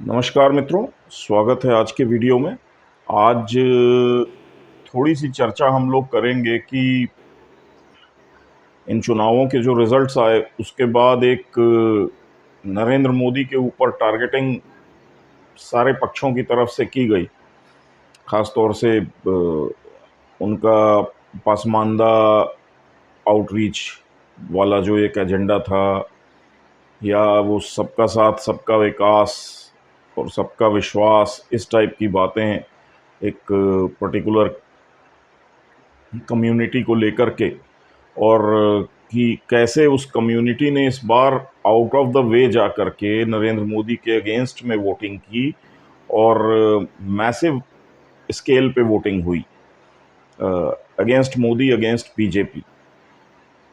नमस्कार मित्रों, स्वागत है आज के वीडियो में। आज थोड़ी सी चर्चा हम लोग करेंगे कि इन चुनावों के जो रिजल्ट्स आए उसके बाद एक नरेंद्र मोदी के ऊपर टारगेटिंग सारे पक्षों की तरफ से की गई। खास तौर से उनका पसमानदा आउटरीच वाला जो एक एजेंडा था, या वो सबका साथ सबका विकास और सबका विश्वास, इस टाइप की बातें एक पर्टिकुलर कम्युनिटी को लेकर के, और कि कैसे उस कम्युनिटी ने इस बार आउट ऑफ द वे जा कर के नरेंद्र मोदी के अगेंस्ट में वोटिंग की और मैसिव स्केल पे वोटिंग हुई अगेंस्ट मोदी, अगेंस्ट बीजेपी।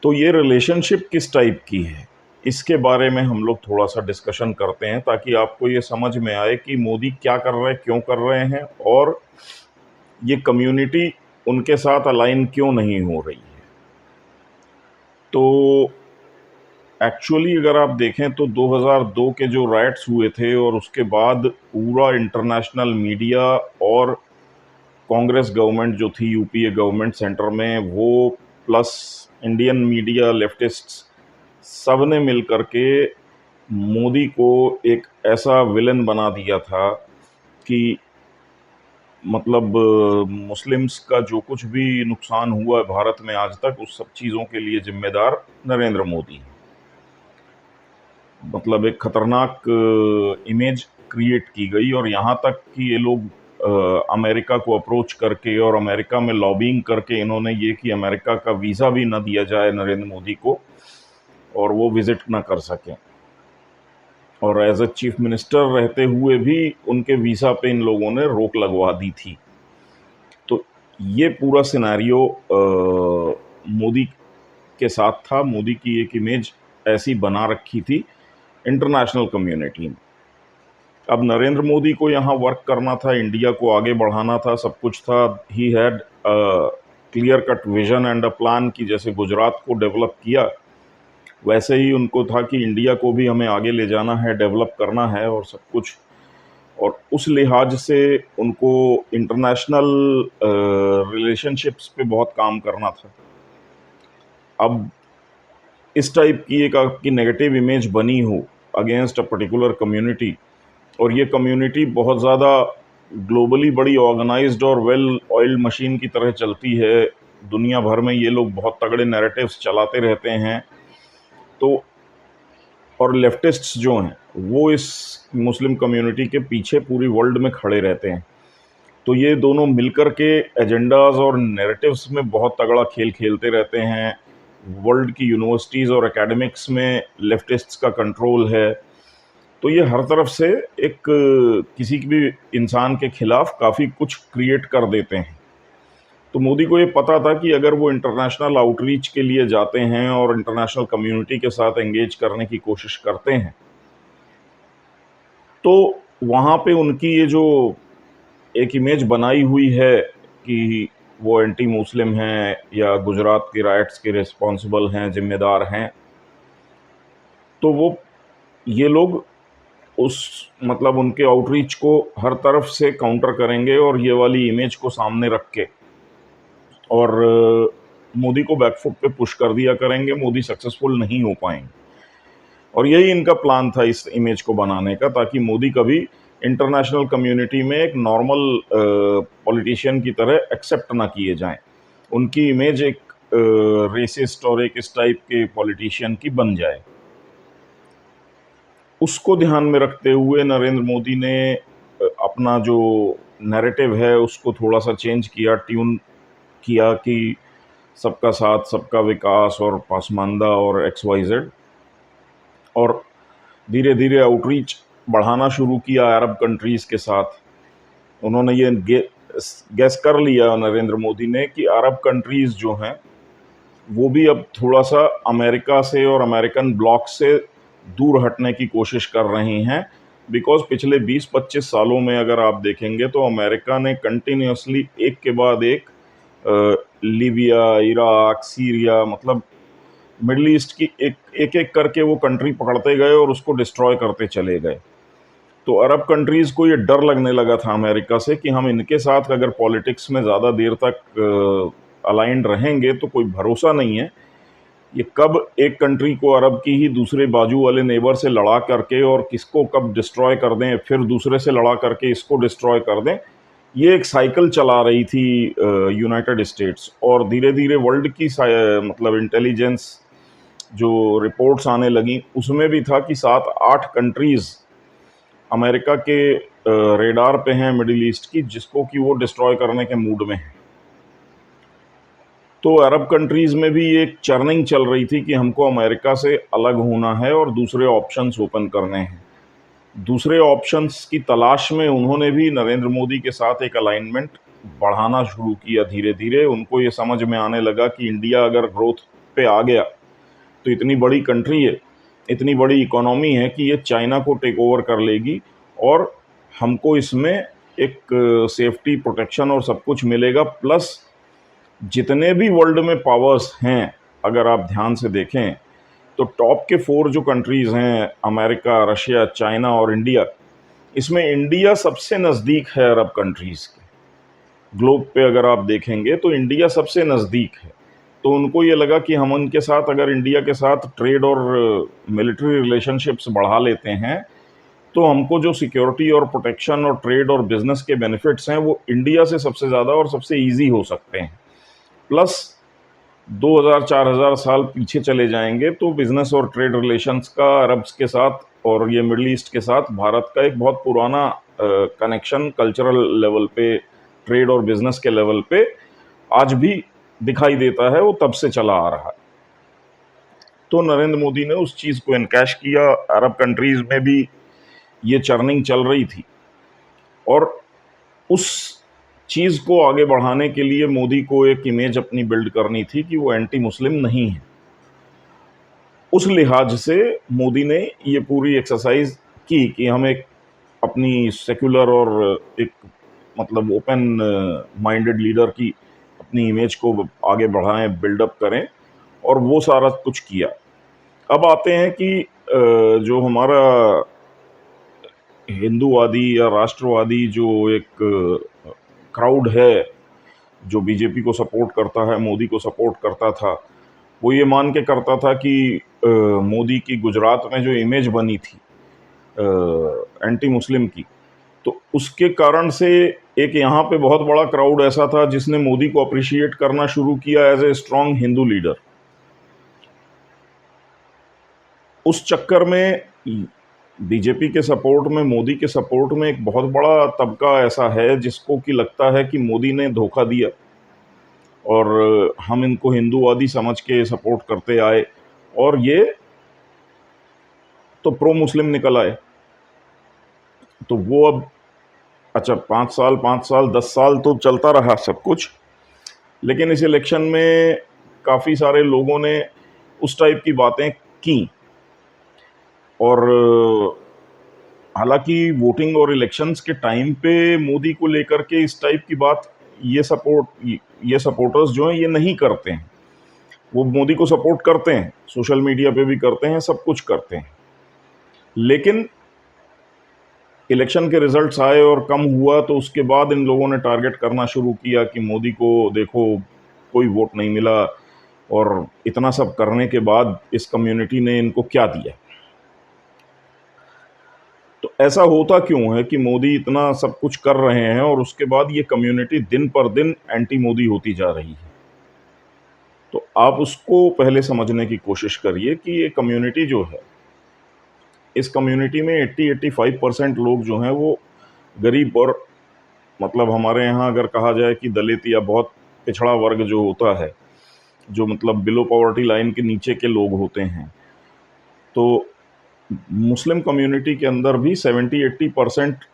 तो ये रिलेशनशिप किस टाइप की है, इसके बारे में हम लोग थोड़ा सा डिस्कशन करते हैं, ताकि आपको ये समझ में आए कि मोदी क्या कर रहे हैं, क्यों कर रहे हैं, और ये कम्युनिटी उनके साथ अलाइन क्यों नहीं हो रही है। तो एक्चुअली अगर आप देखें तो 2002 के जो राइट्स हुए थे और उसके बाद पूरा इंटरनेशनल मीडिया और कांग्रेस गवर्नमेंट जो थी, यूपीए गवर्नमेंट सेंटर में, वो प्लस इंडियन मीडिया, लेफ्टिस्ट्स, सब ने मिल करके मोदी को एक ऐसा विलन बना दिया था कि मतलब मुस्लिम्स का जो कुछ भी नुकसान हुआ है भारत में आज तक, उस सब चीज़ों के लिए जिम्मेदार नरेंद्र मोदी हैं। मतलब एक खतरनाक इमेज क्रिएट की गई, और यहाँ तक कि ये लोग अमेरिका को अप्रोच करके और अमेरिका में लॉबिंग करके इन्होंने ये कि अमेरिका का वीज़ा भी ना दिया जाए नरेंद्र मोदी को और वो विजिट ना कर सकें, और एज ए चीफ मिनिस्टर रहते हुए भी उनके वीज़ा पे इन लोगों ने रोक लगवा दी थी। तो ये पूरा सिनेरियो मोदी के साथ था। मोदी की एक इमेज ऐसी बना रखी थी इंटरनेशनल कम्युनिटी में। अब नरेंद्र मोदी को यहाँ वर्क करना था, इंडिया को आगे बढ़ाना था, सब कुछ था। He had clear cut vision and a plan कि जैसे गुजरात को डेवलप किया, वैसे ही उनको था कि इंडिया को भी हमें आगे ले जाना है, डेवलप करना है और सब कुछ। और उस लिहाज से उनको इंटरनेशनल रिलेशनशिप्स पे बहुत काम करना था। अब इस टाइप की एक आपकी नेगेटिव इमेज बनी हो अगेंस्ट अ पर्टिकुलर कम्युनिटी, और ये कम्युनिटी बहुत ज़्यादा ग्लोबली बड़ी ऑर्गेनाइज्ड और वेल ऑयल्ड मशीन की तरह चलती है। दुनिया भर में ये लोग बहुत तगड़े नैरेटिव्स चलाते रहते हैं। तो और लेफ्टिस्ट्स जो हैं वो इस मुस्लिम कम्युनिटी के पीछे पूरी वर्ल्ड में खड़े रहते हैं। तो ये दोनों मिलकर के एजेंडाज और नैरेटिव्स में बहुत तगड़ा खेल खेलते रहते हैं। वर्ल्ड की यूनिवर्सिटीज़ और एकेडमिक्स में लेफ्टिस्ट्स का कंट्रोल है। तो ये हर तरफ से एक किसी भी इंसान के खिलाफ काफ़ी कुछ क्रिएट कर देते हैं। तो मोदी को ये पता था कि अगर वो इंटरनेशनल आउटरीच के लिए जाते हैं और इंटरनेशनल कम्युनिटी के साथ एंगेज करने की कोशिश करते हैं, तो वहाँ पे उनकी ये जो एक इमेज बनाई हुई है कि वो एंटी मुस्लिम हैं या गुजरात की राइट्स के रिस्पॉन्सिबल हैं, जिम्मेदार हैं, तो वो ये लोग उस मतलब उनके आउटरीच को हर तरफ से काउंटर करेंगे और ये वाली इमेज को सामने रख के, और मोदी को बैकफुट पे पुश कर दिया करेंगे। मोदी सक्सेसफुल नहीं हो पाएंगे, और यही इनका प्लान था इस इमेज को बनाने का, ताकि मोदी कभी इंटरनेशनल कम्युनिटी में एक नॉर्मल पॉलिटिशियन की तरह एक्सेप्ट ना किए जाएं। उनकी इमेज एक रेसिस्ट और एक इस टाइप के पॉलिटिशियन की बन जाए। उसको ध्यान में रखते हुए नरेंद्र मोदी ने अपना जो नैरेटिव है उसको थोड़ा सा चेंज किया, ट्यून किया कि सबका साथ सबका विकास और पासमानदा और XYZ, और धीरे धीरे आउटरीच बढ़ाना शुरू किया अरब कंट्रीज़ के साथ। उन्होंने ये गैस कर लिया नरेंद्र मोदी ने कि अरब कंट्रीज़ जो हैं वो भी अब थोड़ा सा अमेरिका से और अमेरिकन ब्लॉक से दूर हटने की कोशिश कर रही हैं। बिकॉज पिछले 20-25 सालों में अगर आप देखेंगे तो अमेरिका ने कंटिन्यूसली एक के बाद एक लीबिया, इराक, सीरिया, मतलब मिडल ईस्ट की एक एक करके वो कंट्री पकड़ते गए और उसको डिस्ट्रॉय करते चले गए। तो अरब कंट्रीज़ को ये डर लगने लगा था अमेरिका से कि हम इनके साथ अगर पॉलिटिक्स में ज़्यादा देर तक अलाइंड रहेंगे तो कोई भरोसा नहीं है। ये कब एक कंट्री को अरब की ही दूसरे बाजू वाले नेबर से लड़ा करके और किसको कब डिस्ट्रॉय कर दें, फिर दूसरे से लड़ा करके इसको डिस्ट्रॉय कर दें, ये एक साइकिल चला रही थी यूनाइटेड स्टेट्स। और धीरे धीरे वर्ल्ड की मतलब इंटेलिजेंस जो रिपोर्ट्स आने लगी उसमें भी था कि 7-8 कंट्रीज़ अमेरिका के रेडार पे हैं मिडिल ईस्ट की, जिसको कि वो डिस्ट्रॉय करने के मूड में हैं। तो अरब कंट्रीज़ में भी एक चर्निंग चल रही थी कि हमको अमेरिका से अलग होना है और दूसरे ऑप्शंस ओपन करने हैं। दूसरे ऑप्शंस की तलाश में उन्होंने भी नरेंद्र मोदी के साथ एक अलाइनमेंट बढ़ाना शुरू किया धीरे धीरे। उनको ये समझ में आने लगा कि इंडिया अगर ग्रोथ पे आ गया तो इतनी बड़ी कंट्री है, इतनी बड़ी इकोनॉमी है कि ये चाइना को टेक ओवर कर लेगी और हमको इसमें एक सेफ्टी, प्रोटेक्शन और सब कुछ मिलेगा। प्लस जितने भी वर्ल्ड में पावर्स हैं, अगर आप ध्यान से देखें तो टॉप के 4 जो कंट्रीज़ हैं, अमेरिका, रशिया, चाइना और इंडिया, इसमें इंडिया सबसे नज़दीक है अरब कंट्रीज़ के। ग्लोब पे अगर आप देखेंगे तो इंडिया सबसे नज़दीक है। तो उनको ये लगा कि हम उनके साथ, अगर इंडिया के साथ ट्रेड और मिलिट्री रिलेशनशिप्स बढ़ा लेते हैं तो हमको जो सिक्योरिटी और प्रोटेक्शन और ट्रेड और बिजनेस के बेनिफिट्स हैं वो इंडिया से सबसे ज़्यादा और सबसे ईजी हो सकते हैं। प्लस 2000-4000 साल पीछे चले जाएंगे तो बिजनेस और ट्रेड रिलेशंस का अरब के साथ और ये मिडिल ईस्ट के साथ भारत का एक बहुत पुराना कनेक्शन कल्चरल लेवल पे, ट्रेड और बिजनेस के लेवल पे आज भी दिखाई देता है, वो तब से चला आ रहा है। तो नरेंद्र मोदी ने उस चीज़ को इनकैश किया। अरब कंट्रीज़ में भी ये चर्निंग चल रही थी और उस चीज़ को आगे बढ़ाने के लिए मोदी को एक इमेज अपनी बिल्ड करनी थी कि वो एंटी मुस्लिम नहीं है। उस लिहाज से मोदी ने ये पूरी एक्सरसाइज की कि हम एक अपनी सेक्युलर और एक मतलब ओपन माइंडेड लीडर की अपनी इमेज को आगे बढ़ाएं, बिल्डअप करें, और वो सारा कुछ किया। अब आते हैं कि जो हमारा हिंदूवादी या राष्ट्रवादी जो एक क्राउड है जो बीजेपी को सपोर्ट करता है, मोदी को सपोर्ट करता था, वो ये मान के करता था कि मोदी की गुजरात में जो इमेज बनी थी एंटी मुस्लिम की, तो उसके कारण से एक यहाँ पे बहुत बड़ा क्राउड ऐसा था जिसने मोदी को अप्रिशिएट करना शुरू किया as a strong Hindu leader. उस चक्कर में बीजेपी के सपोर्ट में, मोदी के सपोर्ट में एक बहुत बड़ा तबका ऐसा है जिसको कि लगता है कि मोदी ने धोखा दिया और हम इनको हिंदूवादी समझ के सपोर्ट करते आए और ये तो प्रो मुस्लिम निकल आए। तो वो अब अच्छा 5 साल 10 साल तो चलता रहा सब कुछ, लेकिन इस इलेक्शन में काफ़ी सारे लोगों ने उस टाइप की बातें की और हालांकि वोटिंग और इलेक्शंस के टाइम पे मोदी को लेकर के इस टाइप की बात ये सपोर्टर्स जो हैं ये नहीं करते हैं। वो मोदी को सपोर्ट करते हैं, सोशल मीडिया पे भी करते हैं, सब कुछ करते हैं, लेकिन इलेक्शन के रिजल्ट्स आए और कम हुआ तो उसके बाद इन लोगों ने टारगेट करना शुरू किया कि मोदी को देखो कोई वोट नहीं मिला और इतना सब करने के बाद इस कम्युनिटी ने इनको क्या दिया। तो ऐसा होता क्यों है कि मोदी इतना सब कुछ कर रहे हैं और उसके बाद ये कम्युनिटी दिन पर दिन एंटी मोदी होती जा रही है? तो आप उसको पहले समझने की कोशिश करिए कि ये कम्युनिटी जो है, इस कम्युनिटी में 80-85% लोग जो हैं वो गरीब और मतलब हमारे यहाँ अगर कहा जाए कि दलित या बहुत पिछड़ा वर्ग जो होता है, जो मतलब बिलो पॉवर्टी लाइन के नीचे के लोग होते हैं, तो मुस्लिम कम्युनिटी के अंदर भी 70-80%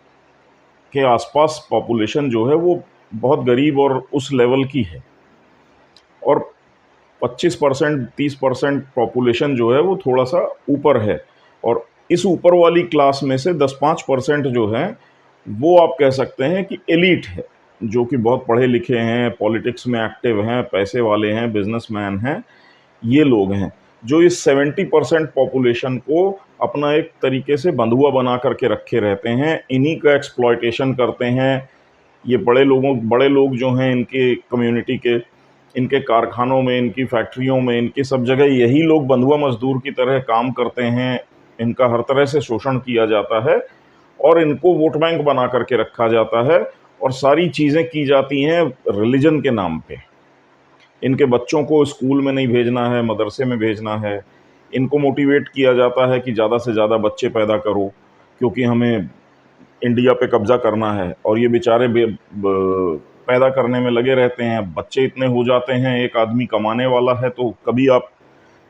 के आसपास पॉपुलेशन जो है वो बहुत गरीब और उस लेवल की है और 25% 30% पॉपुलेशन जो है वो थोड़ा सा ऊपर है और इस ऊपर वाली क्लास में से 10-5% जो है वो आप कह सकते हैं कि एलीट है, जो कि बहुत पढ़े लिखे हैं, पॉलिटिक्स में एक्टिव हैं, पैसे वाले हैं, बिजनेसमैन हैं। ये लोग हैं जो इस 70% पॉपुलेशन को अपना एक तरीके से बंधुआ बना करके रखे रहते हैं, इन्हीं का एक्सप्लॉयटेशन करते हैं। ये बड़े लोग जो हैं इनके कम्युनिटी के, इनके कारखानों में, इनकी फैक्ट्रियों में, इनकी सब जगह यही लोग बंधुआ मजदूर की तरह काम करते हैं। इनका हर तरह से शोषण किया जाता है और इनको वोट बैंक बना करके रखा जाता है और सारी चीज़ें की जाती हैं रिलीजन के नाम पे। इनके बच्चों को स्कूल में नहीं भेजना है, मदरसे में भेजना है। इनको मोटिवेट किया जाता है कि ज़्यादा से ज़्यादा बच्चे पैदा करो, क्योंकि हमें इंडिया पे कब्जा करना है। और ये बेचारे पैदा करने में लगे रहते हैं। बच्चे इतने हो जाते हैं, एक आदमी कमाने वाला है तो कभी आप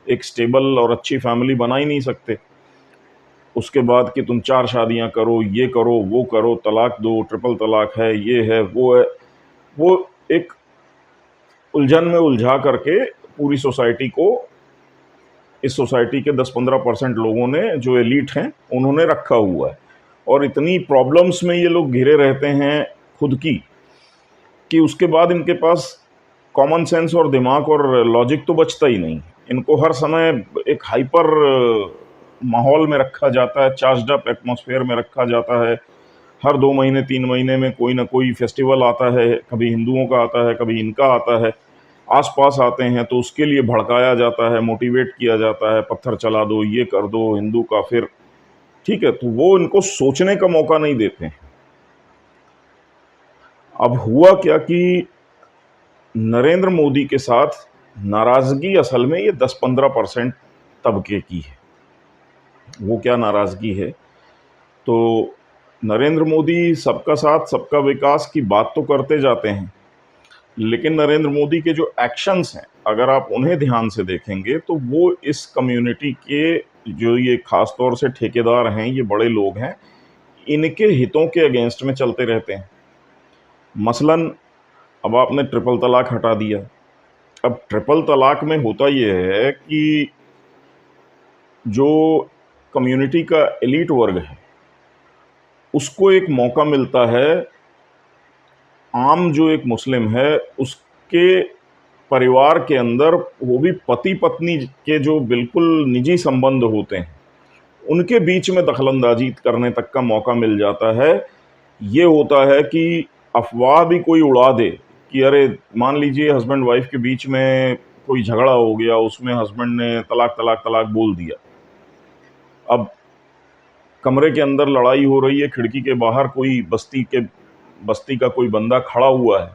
एक स्टेबल और अच्छी फैमिली बना ही नहीं सकते। उसके बाद कि तुम 4 शादियां करो, ये करो, वो करो, तलाक दो, ट्रिपल तलाक है, ये है, वो है, वो एक उलझन में उलझा करके पूरी सोसाइटी को, इस सोसाइटी के 10-15% लोगों ने, जो एलीट हैं, उन्होंने रखा हुआ है। और इतनी प्रॉब्लम्स में ये लोग घिरे रहते हैं खुद की, कि उसके बाद इनके पास कॉमन सेंस और दिमाग और लॉजिक तो बचता ही नहीं। इनको हर समय एक हाइपर माहौल में रखा जाता है, चार्ज्ड अप एटमॉस्फेयर में रखा जाता है। हर 2 महीने 3 महीने में कोई ना कोई फेस्टिवल आता है, कभी हिंदुओं का आता है, कभी इनका आता है, आसपास आते हैं तो उसके लिए भड़काया जाता है, मोटिवेट किया जाता है, पत्थर चला दो, ये कर दो, हिंदू काफिर। ठीक है, तो वो इनको सोचने का मौका नहीं देते हैं। अब हुआ क्या कि नरेंद्र मोदी के साथ नाराजगी असल में ये 10-15% तबके की है। वो क्या नाराजगी है, तो नरेंद्र मोदी सबका साथ सबका विकास की बात तो करते जाते हैं, लेकिन नरेंद्र मोदी के जो एक्शंस हैं, अगर आप उन्हें ध्यान से देखेंगे तो वो इस कम्युनिटी के, जो ये खास तौर से ठेकेदार हैं, ये बड़े लोग हैं, इनके हितों के अगेंस्ट में चलते रहते हैं। मसलन अब आपने ट्रिपल तलाक हटा दिया। अब ट्रिपल तलाक में होता ये है कि जो कम्युनिटी का एलीट वर्ग है उसको एक मौका मिलता है, आम जो एक मुस्लिम है उसके परिवार के अंदर, वो भी पति पत्नी के जो बिल्कुल निजी संबंध होते हैं उनके बीच में दखलंदाजी करने तक का मौका मिल जाता है। ये होता है कि अफवाह भी कोई उड़ा दे कि अरे, मान लीजिए हस्बैंड वाइफ के बीच में कोई झगड़ा हो गया, उसमें हस्बैंड ने तलाक तलाक तलाक बोल दिया। अब कमरे के अंदर लड़ाई हो रही है, खिड़की के बाहर कोई बस्ती का कोई बंदा खड़ा हुआ है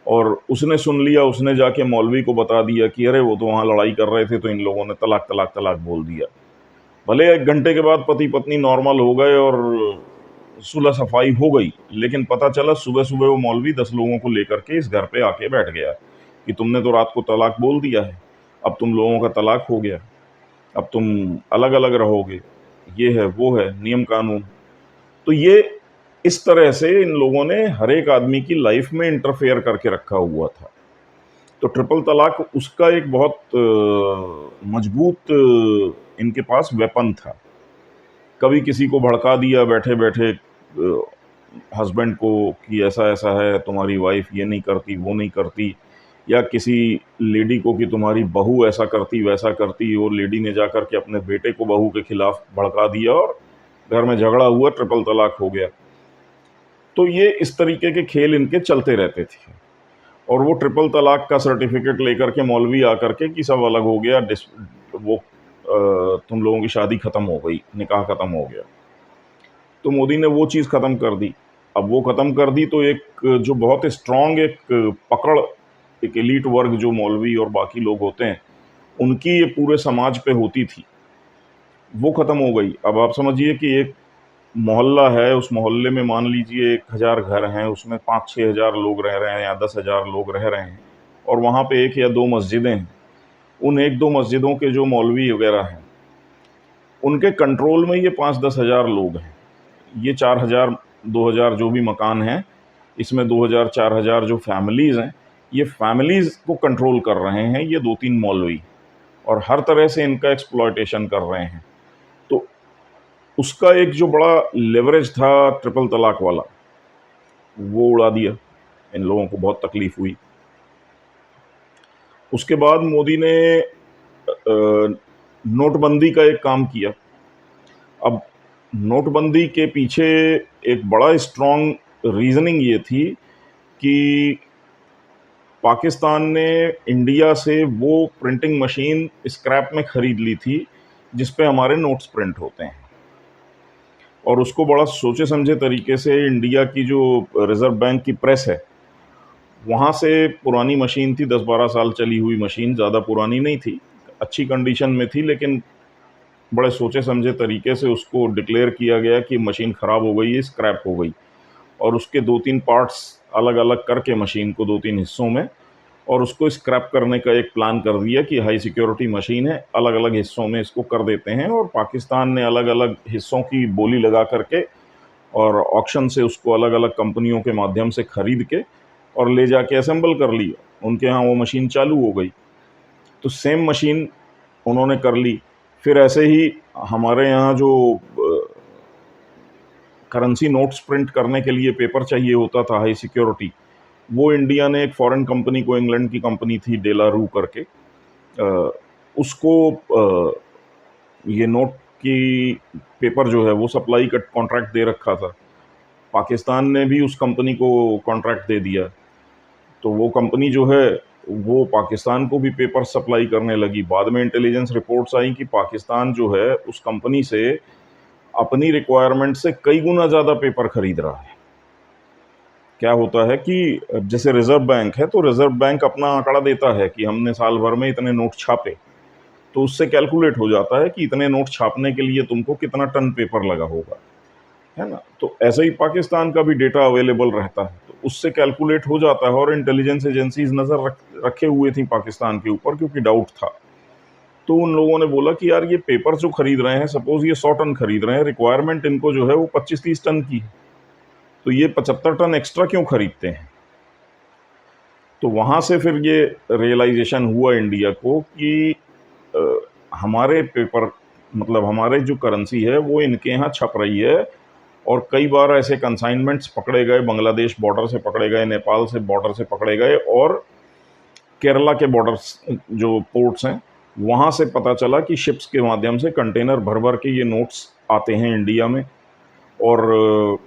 और उसने सुन लिया, उसने जाके मौलवी को बता दिया कि अरे वो तो वहाँ लड़ाई कर रहे थे तो इन लोगों ने तलाक तलाक तलाक बोल दिया। भले 1 घंटे के बाद पति पत्नी नॉर्मल हो गए और सुलह सफाई हो गई, लेकिन पता चला सुबह सुबह वो मौलवी 10 लोगों को लेकर के इस घर पे आके बैठ गया कि तुमने तो रात को तलाक बोल दिया है, अब तुम लोगों का तलाक हो गया, अब तुम अलग अलग रहोगे, ये है वो है नियम कानून। तो ये इस तरह से इन लोगों ने हर एक आदमी की लाइफ में इंटरफेयर करके रखा हुआ था। तो ट्रिपल तलाक उसका एक बहुत मजबूत इनके पास वेपन था। कभी किसी को भड़का दिया बैठे बैठे हस्बैंड को कि ऐसा ऐसा है, तुम्हारी वाइफ ये नहीं करती वो नहीं करती, या किसी लेडी को कि तुम्हारी बहू ऐसा करती वैसा करती, और लेडी ने जाकर के अपने बेटे को बहू के खिलाफ भड़का दिया और घर में झगड़ा हुआ, ट्रिपल तलाक हो गया। तो ये इस तरीके के खेल इनके चलते रहते थे। और वो ट्रिपल तलाक का सर्टिफिकेट लेकर के मौलवी आकर के कि सब अलग हो गया, वो तुम लोगों की शादी खत्म हो गई, निकाह खत्म हो गया। तो मोदी ने वो चीज़ खत्म कर दी। अब वो खत्म कर दी तो एक जो बहुत स्ट्रांग एक पकड़, एक एलीट वर्ग जो मौलवी और बाकी लोग होते हैं उनकी ये पूरे समाज पे होती थी, वो खत्म हो गई। अब आप समझिए कि एक मोहल्ला है, उस मोहल्ले में मान लीजिए 1000 घर हैं, उसमें 5-6 हज़ार लोग रह रहे हैं या 10,000 लोग रह रहे हैं, और वहाँ पे 1 या 2 मस्जिदें हैं। उन 1-2 मस्जिदों के जो मौलवी वगैरह हैं उनके कंट्रोल में ये 5-10 हज़ार लोग हैं। ये 4,000 2,000 जो भी मकान हैं, इसमें 2,000-4,000 जो फैमिलीज़ हैं, ये फैमिलीज़ को कंट्रोल कर रहे हैं ये 2-3 मौलवी, और हर तरह से इनका एक्सप्लॉयटेशन कर रहे हैं। तो उसका एक जो बड़ा लेवरेज था ट्रिपल तलाक वाला, वो उड़ा दिया। इन लोगों को बहुत तकलीफ हुई। उसके बाद मोदी ने नोटबंदी का एक काम किया। अब नोटबंदी के पीछे एक बड़ा स्ट्रॉन्ग रीजनिंग ये थी कि पाकिस्तान ने इंडिया से वो प्रिंटिंग मशीन स्क्रैप में खरीद ली थी जिस पे हमारे नोट्स प्रिंट होते हैं, और उसको बड़ा सोचे समझे तरीके से इंडिया की जो रिजर्व बैंक की प्रेस है वहाँ से, पुरानी मशीन थी, 10-12 साल चली हुई मशीन, ज़्यादा पुरानी नहीं थी, अच्छी कंडीशन में थी, लेकिन बड़े सोचे समझे तरीके से उसको डिक्लेयर किया गया कि मशीन ख़राब हो गई है, स्क्रैप हो गई, और उसके 2-3 पार्ट्स अलग अलग करके मशीन को 2-3 हिस्सों में, और उसको स्क्रैप करने का एक प्लान कर दिया कि हाई सिक्योरिटी मशीन है, अलग अलग हिस्सों में इसको कर देते हैं। और पाकिस्तान ने अलग अलग हिस्सों की बोली लगा करके और ऑक्शन से उसको अलग अलग कंपनियों के माध्यम से खरीद के और ले जाके असेंबल कर लिया। उनके यहाँ वो मशीन चालू हो गई, तो सेम मशीन उन्होंने कर ली। फिर ऐसे ही हमारे यहाँ जो करेंसी नोट्स प्रिंट करने के लिए पेपर चाहिए होता था हाई सिक्योरिटी, वो इंडिया ने एक फॉरेन कंपनी को, इंग्लैंड की कंपनी थी डेलारू करके, उसको ये नोट की पेपर जो है वो सप्लाई का कॉन्ट्रैक्ट दे रखा था। पाकिस्तान ने भी उस कंपनी को कॉन्ट्रैक्ट दे दिया, तो वो कंपनी जो है वो पाकिस्तान को भी पेपर सप्लाई करने लगी। बाद में इंटेलिजेंस रिपोर्ट्स आई कि पाकिस्तान जो है उस कंपनी से अपनी रिक्वायरमेंट से कई गुना ज़्यादा पेपर खरीद रहा है। क्या होता है कि जैसे रिजर्व बैंक है, तो रिजर्व बैंक अपना आंकड़ा देता है कि हमने साल भर में इतने नोट छापे, तो उससे कैलकुलेट हो जाता है कि इतने नोट छापने के लिए तुमको कितना टन पेपर लगा होगा, है ना। तो ऐसे ही पाकिस्तान का भी डेटा अवेलेबल रहता है, तो उससे कैलकुलेट हो जाता है, और इंटेलिजेंस एजेंसीज नज़र रखे हुए थी पाकिस्तान के ऊपर, क्योंकि डाउट था। तो उन लोगों ने बोला कि यार ये पेपर जो खरीद रहे हैं, सपोज ये 100 टन खरीद रहे हैं, रिक्वायरमेंट इनको जो है वो 25-30 टन की है, तो ये 75 टन एक्स्ट्रा क्यों खरीदते हैं। तो वहाँ से फिर ये रियलाइजेशन हुआ इंडिया को कि हमारे पेपर, मतलब हमारे जो करेंसी है वो इनके यहाँ छप रही है। और कई बार ऐसे कंसाइनमेंट्स पकड़े गए, बांग्लादेश बॉर्डर से पकड़े गए, नेपाल से बॉर्डर से पकड़े गए, और केरला के बॉर्डर्स जो पोर्ट्स हैं वहाँ से पता चला कि शिप्स के माध्यम से कंटेनर भर भर के ये नोट्स आते हैं इंडिया में और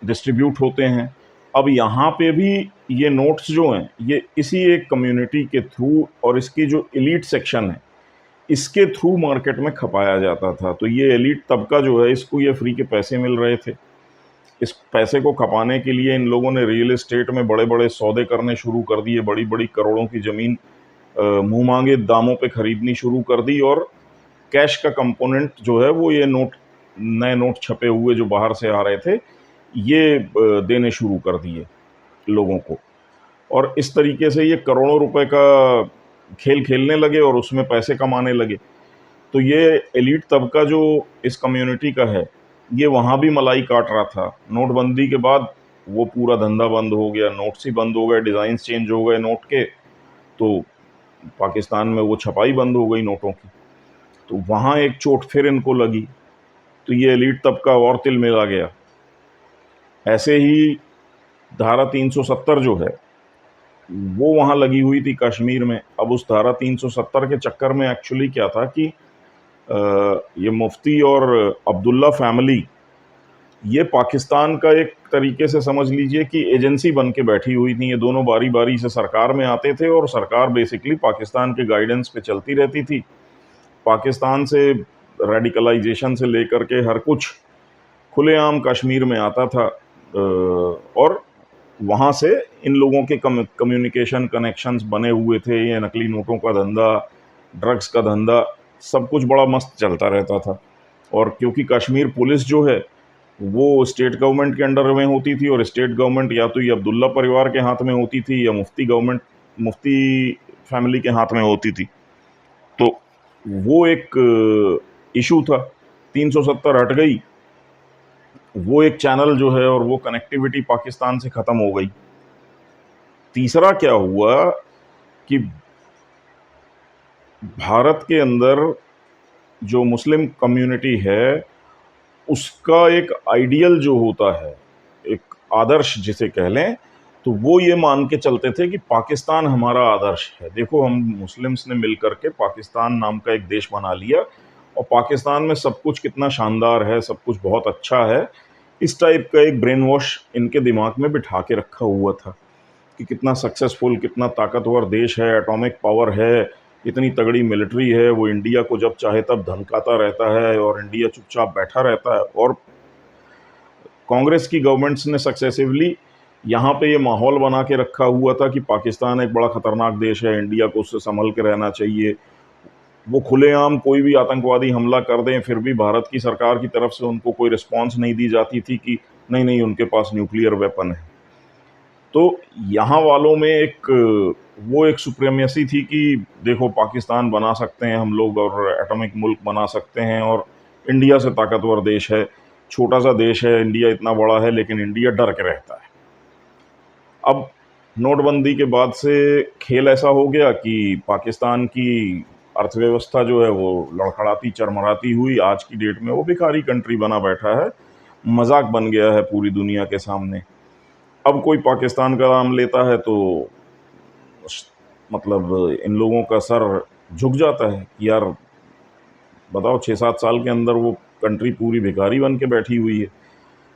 डिस्ट्रीब्यूट होते हैं। अब यहाँ पे भी ये नोट्स जो हैं ये इसी एक कम्युनिटी के थ्रू और इसकी जो एलीट सेक्शन है इसके थ्रू मार्केट में खपाया जाता था। तो ये एलीट तबका जो है इसको ये फ्री के पैसे मिल रहे थे। इस पैसे को खपाने के लिए इन लोगों ने रियल एस्टेट में बड़े बड़े सौदे करने शुरू कर दिए, बड़ी बड़ी करोड़ों की ज़मीन मुँह मांगे दामों पे खरीदनी शुरू कर दी, और कैश का कंपोनेंट जो है वो ये नोट, नए नोट छपे हुए जो बाहर से आ रहे थे, ये देने शुरू कर दिए लोगों को। और इस तरीके से ये करोड़ों रुपए का खेल खेलने लगे और उसमें पैसे कमाने लगे। तो ये एलीट तबका जो इस कम्युनिटी का है ये वहाँ भी मलाई काट रहा था। नोटबंदी के बाद वो पूरा धंधा बंद हो गया, नोट्स ही बंद हो गए, डिज़ाइंस चेंज हो गए नोट के, तो पाकिस्तान में वो छपाई बंद हो गई नोटों की। तो वहाँ एक चोट फिर इनको लगी, तो ये एलीट तबका और तिल मिला गया। ऐसे ही धारा 370 जो है वो वहाँ लगी हुई थी कश्मीर में। अब उस धारा 370 के चक्कर में एक्चुअली क्या था कि ये मुफ्ती और अब्दुल्ला फैमिली ये पाकिस्तान का एक तरीके से समझ लीजिए कि एजेंसी बन के बैठी हुई थी। ये दोनों बारी बारी से सरकार में आते थे और सरकार बेसिकली पाकिस्तान के गाइडेंस पे चलती रहती थी। पाकिस्तान से रेडिकलाइजेशन से लेकर के हर कुछ खुलेआम कश्मीर में आता था, और वहाँ से इन लोगों के कम्युनिकेशन कनेक्शंस बने हुए थे। ये नकली नोटों का धंधा, ड्रग्स का धंधा, सब कुछ बड़ा मस्त चलता रहता था। और क्योंकि कश्मीर पुलिस जो है वो स्टेट गवर्नमेंट के अंडर में होती थी, और स्टेट गवर्नमेंट या तो ये अब्दुल्ला परिवार के हाथ में होती थी या मुफ्ती फैमिली के हाथ में होती थी। तो वो एक इशू था। 370 हट गई, वो एक चैनल जो है और वो कनेक्टिविटी पाकिस्तान से ख़त्म हो गई। तीसरा क्या हुआ कि भारत के अंदर जो मुस्लिम कम्युनिटी है उसका एक आइडियल जो होता है, एक आदर्श जिसे कह लें, तो वो ये मान के चलते थे कि पाकिस्तान हमारा आदर्श है। देखो हम मुस्लिम्स ने मिल करके पाकिस्तान नाम का एक देश बना लिया और पाकिस्तान में सब कुछ कितना शानदार है, सब कुछ बहुत अच्छा है, इस टाइप का एक ब्रेन वॉश इनके दिमाग में बिठा के रखा हुआ था कि कितना सक्सेसफुल, कितना ताकतवर देश है, एटॉमिक पावर है, इतनी तगड़ी मिलिट्री है, वो इंडिया को जब चाहे तब धमकाता रहता है और इंडिया चुपचाप बैठा रहता है। और कांग्रेस की गवर्नमेंट्स ने सक्सेसिवली यहाँ पे ये माहौल बना के रखा हुआ था कि पाकिस्तान एक बड़ा खतरनाक देश है, इंडिया को उससे संभल के रहना चाहिए। वो खुलेआम कोई भी आतंकवादी हमला कर दें, फिर भी भारत की सरकार की तरफ से उनको कोई रिस्पांस नहीं दी जाती थी कि नहीं नहीं उनके पास न्यूक्लियर वेपन है। तो यहाँ वालों में एक सुप्रीमेसी थी कि देखो पाकिस्तान बना सकते हैं हम लोग और एटॉमिक मुल्क बना सकते हैं, और इंडिया से ताकतवर देश है, छोटा सा देश है, इंडिया इतना बड़ा है लेकिन इंडिया डर के रहता है। अब नोटबंदी के बाद से खेल ऐसा हो गया कि पाकिस्तान की अर्थव्यवस्था जो है वो लड़खड़ाती चरमराती हुई, आज की डेट में वो भिखारी कंट्री बना बैठा है, मजाक बन गया है पूरी दुनिया के सामने। अब कोई पाकिस्तान का नाम लेता है तो मतलब इन लोगों का सर झुक जाता है कि यार बताओ, 6-7 साल के अंदर वो कंट्री पूरी भिखारी बन के बैठी हुई है,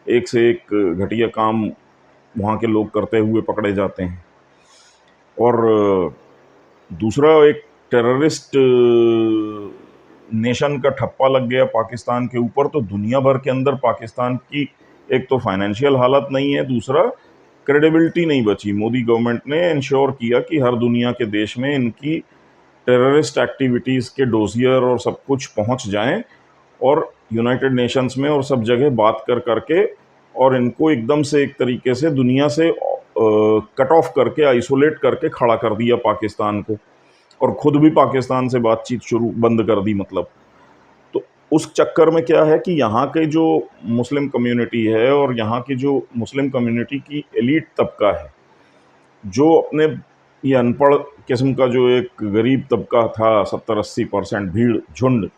एक से एक घटिया काम वहाँ के लोग करते हुए पकड़े जाते हैं। और दूसरा, एक टेररिस्ट नेशन का ठप्पा लग गया पाकिस्तान के ऊपर, तो दुनिया भर के अंदर पाकिस्तान की एक तो फाइनेंशियल हालत नहीं है, दूसरा क्रेडिबिलिटी नहीं बची। मोदी गवर्नमेंट ने इंश्योर किया कि हर दुनिया के देश में इनकी टेररिस्ट एक्टिविटीज़ के डोसियर और सब कुछ पहुंच जाएं, और यूनाइटेड नेशंस में और सब जगह बात कर करके और इनको एकदम से एक तरीके से दुनिया से कट ऑफ करके, आइसोलेट करके खड़ा कर दिया पाकिस्तान को, और खुद भी पाकिस्तान से बातचीत शुरू बंद कर दी मतलब। तो उस चक्कर में क्या है कि यहाँ के जो मुस्लिम कम्युनिटी है और यहाँ की जो मुस्लिम कम्युनिटी की एलीट तबका है, जो अपने ये अनपढ़ किस्म का जो एक गरीब तबका था, 70-80% भीड़ झुंड,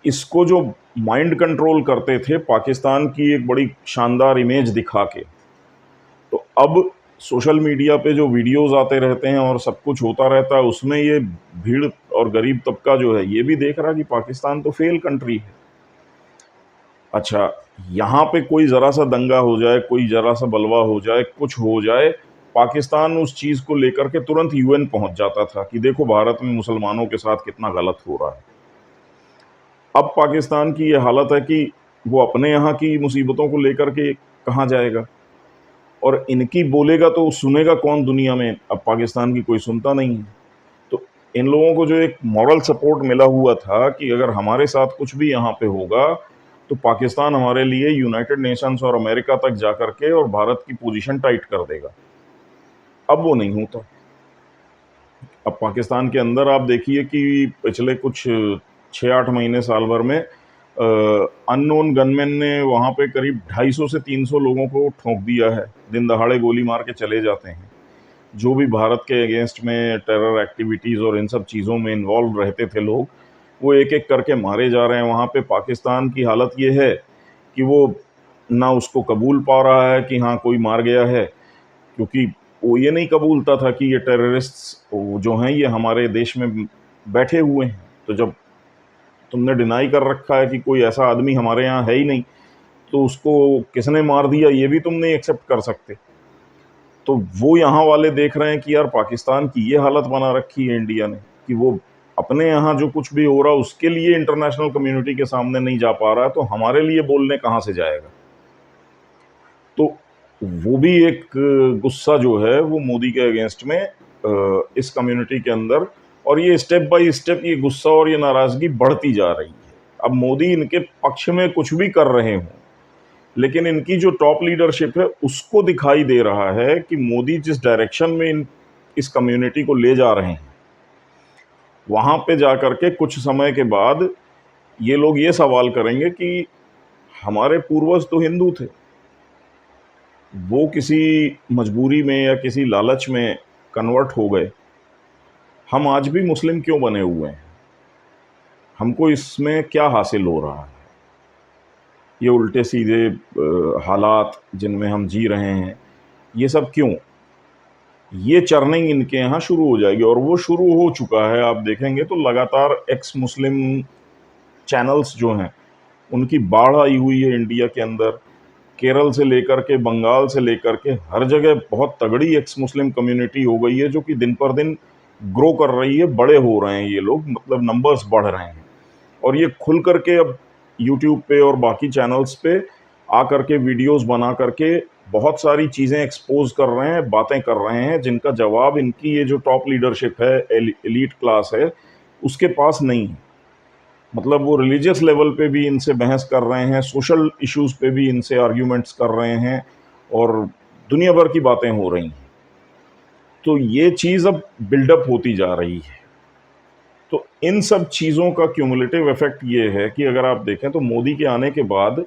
इसको जो माइंड कंट्रोल करते थे पाकिस्तान की एक बड़ी शानदार इमेज दिखा के, तो अब सोशल मीडिया पे जो वीडियोस आते रहते हैं और सब कुछ होता रहता है, उसमें ये भीड़ और गरीब तबका जो है ये भी देख रहा है कि पाकिस्तान तो फेल कंट्री है। अच्छा, यहाँ पे कोई ज़रा सा दंगा हो जाए, कोई ज़रा सा बलवा हो जाए, कुछ हो जाए, पाकिस्तान उस चीज़ को लेकर के तुरंत यूएन पहुंच जाता था कि देखो भारत में मुसलमानों के साथ कितना गलत हो रहा है। अब पाकिस्तान की ये हालत है कि वो अपने यहाँ की मुसीबतों को लेकर के कहाँ जाएगा, और इनकी बोलेगा तो सुनेगा कौन दुनिया में? अब पाकिस्तान की कोई सुनता नहीं है। तो इन लोगों को जो एक मॉरल सपोर्ट मिला हुआ था कि अगर हमारे साथ कुछ भी यहाँ पे होगा तो पाकिस्तान हमारे लिए यूनाइटेड नेशंस और अमेरिका तक जा कर के और भारत की पोजीशन टाइट कर देगा, अब वो नहीं होता। अब पाकिस्तान के अंदर आप देखिए कि पिछले कुछ 6-8 महीने, साल भर में अननोन गनमैन ने वहाँ पे करीब 250 से 300 लोगों को ठोंक दिया है, दिन दहाड़े गोली मार के चले जाते हैं। जो भी भारत के अगेंस्ट में टेरर एक्टिविटीज़ और इन सब चीज़ों में इन्वॉल्व रहते थे लोग, वो एक एक करके मारे जा रहे हैं। वहाँ पे पाकिस्तान की हालत ये है कि वो ना उसको कबूल पा रहा है कि हाँ कोई मार गया है, क्योंकि वो ये नहीं कबूलता था कि ये टेररिस्ट्स जो हैं ये हमारे देश में बैठे हुए हैं। तो जब तुमने डिनाई कर रखा है कि कोई ऐसा आदमी हमारे यहाँ है ही नहीं, तो उसको किसने मार दिया ये भी तुम नहीं एक्सेप्ट कर सकते। तो वो यहाँ वाले देख रहे हैं कि यार पाकिस्तान की ये हालत बना रखी है इंडिया ने कि वो अपने यहाँ जो कुछ भी हो रहा है उसके लिए इंटरनेशनल कम्युनिटी के सामने नहीं जा पा रहा है, तो हमारे लिए बोलने कहाँ से जाएगा? तो वो भी एक गुस्सा जो है वो मोदी के अगेंस्ट में इस कम्युनिटी के अंदर, और ये स्टेप बाय स्टेप ये गुस्सा और ये नाराज़गी बढ़ती जा रही है। अब मोदी इनके पक्ष में कुछ भी कर रहे हों, लेकिन इनकी जो टॉप लीडरशिप है उसको दिखाई दे रहा है कि मोदी जिस डायरेक्शन में इस कम्युनिटी को ले जा रहे हैं, वहाँ पे जा कर के कुछ समय के बाद ये लोग ये सवाल करेंगे कि हमारे पूर्वज तो हिंदू थे, वो किसी मजबूरी में या किसी लालच में कन्वर्ट हो गए, हम आज भी मुस्लिम क्यों बने हुए हैं? हमको इसमें क्या हासिल हो रहा है? ये उल्टे सीधे हालात जिनमें हम जी रहे हैं, ये सब क्यों? ये चर्निंग इनके यहाँ शुरू हो जाएगी, और वो शुरू हो चुका है। आप देखेंगे तो लगातार एक्स मुस्लिम चैनल्स जो हैं उनकी बाढ़ आई हुई है इंडिया के अंदर। केरल से लेकर के, बंगाल से लेकर के हर जगह बहुत तगड़ी एक्स मुस्लिम कम्युनिटी हो गई है, जो कि दिन पर दिन ग्रो कर रही है, बड़े हो रहे हैं ये लोग, मतलब नंबर्स बढ़ रहे हैं। और ये खुल करके अब यूट्यूब पे और बाकी चैनल्स पे आकर के वीडियोस बना करके बहुत सारी चीज़ें एक्सपोज कर रहे हैं, बातें कर रहे हैं, जिनका जवाब इनकी ये जो टॉप लीडरशिप है, एलीट क्लास है, उसके पास नहीं है। मतलब वो रिलीजियस लेवल पे भी इनसे बहस कर रहे हैं, सोशल इश्यूज पे भी इनसे आर्ग्यूमेंट्स कर रहे हैं, और दुनिया भर की बातें हो रही हैं। तो ये चीज़ अब बिल्डअप होती जा रही है। तो इन सब चीज़ों का क्यूमुलेटिव इफेक्ट ये है कि अगर आप देखें तो मोदी के आने के बाद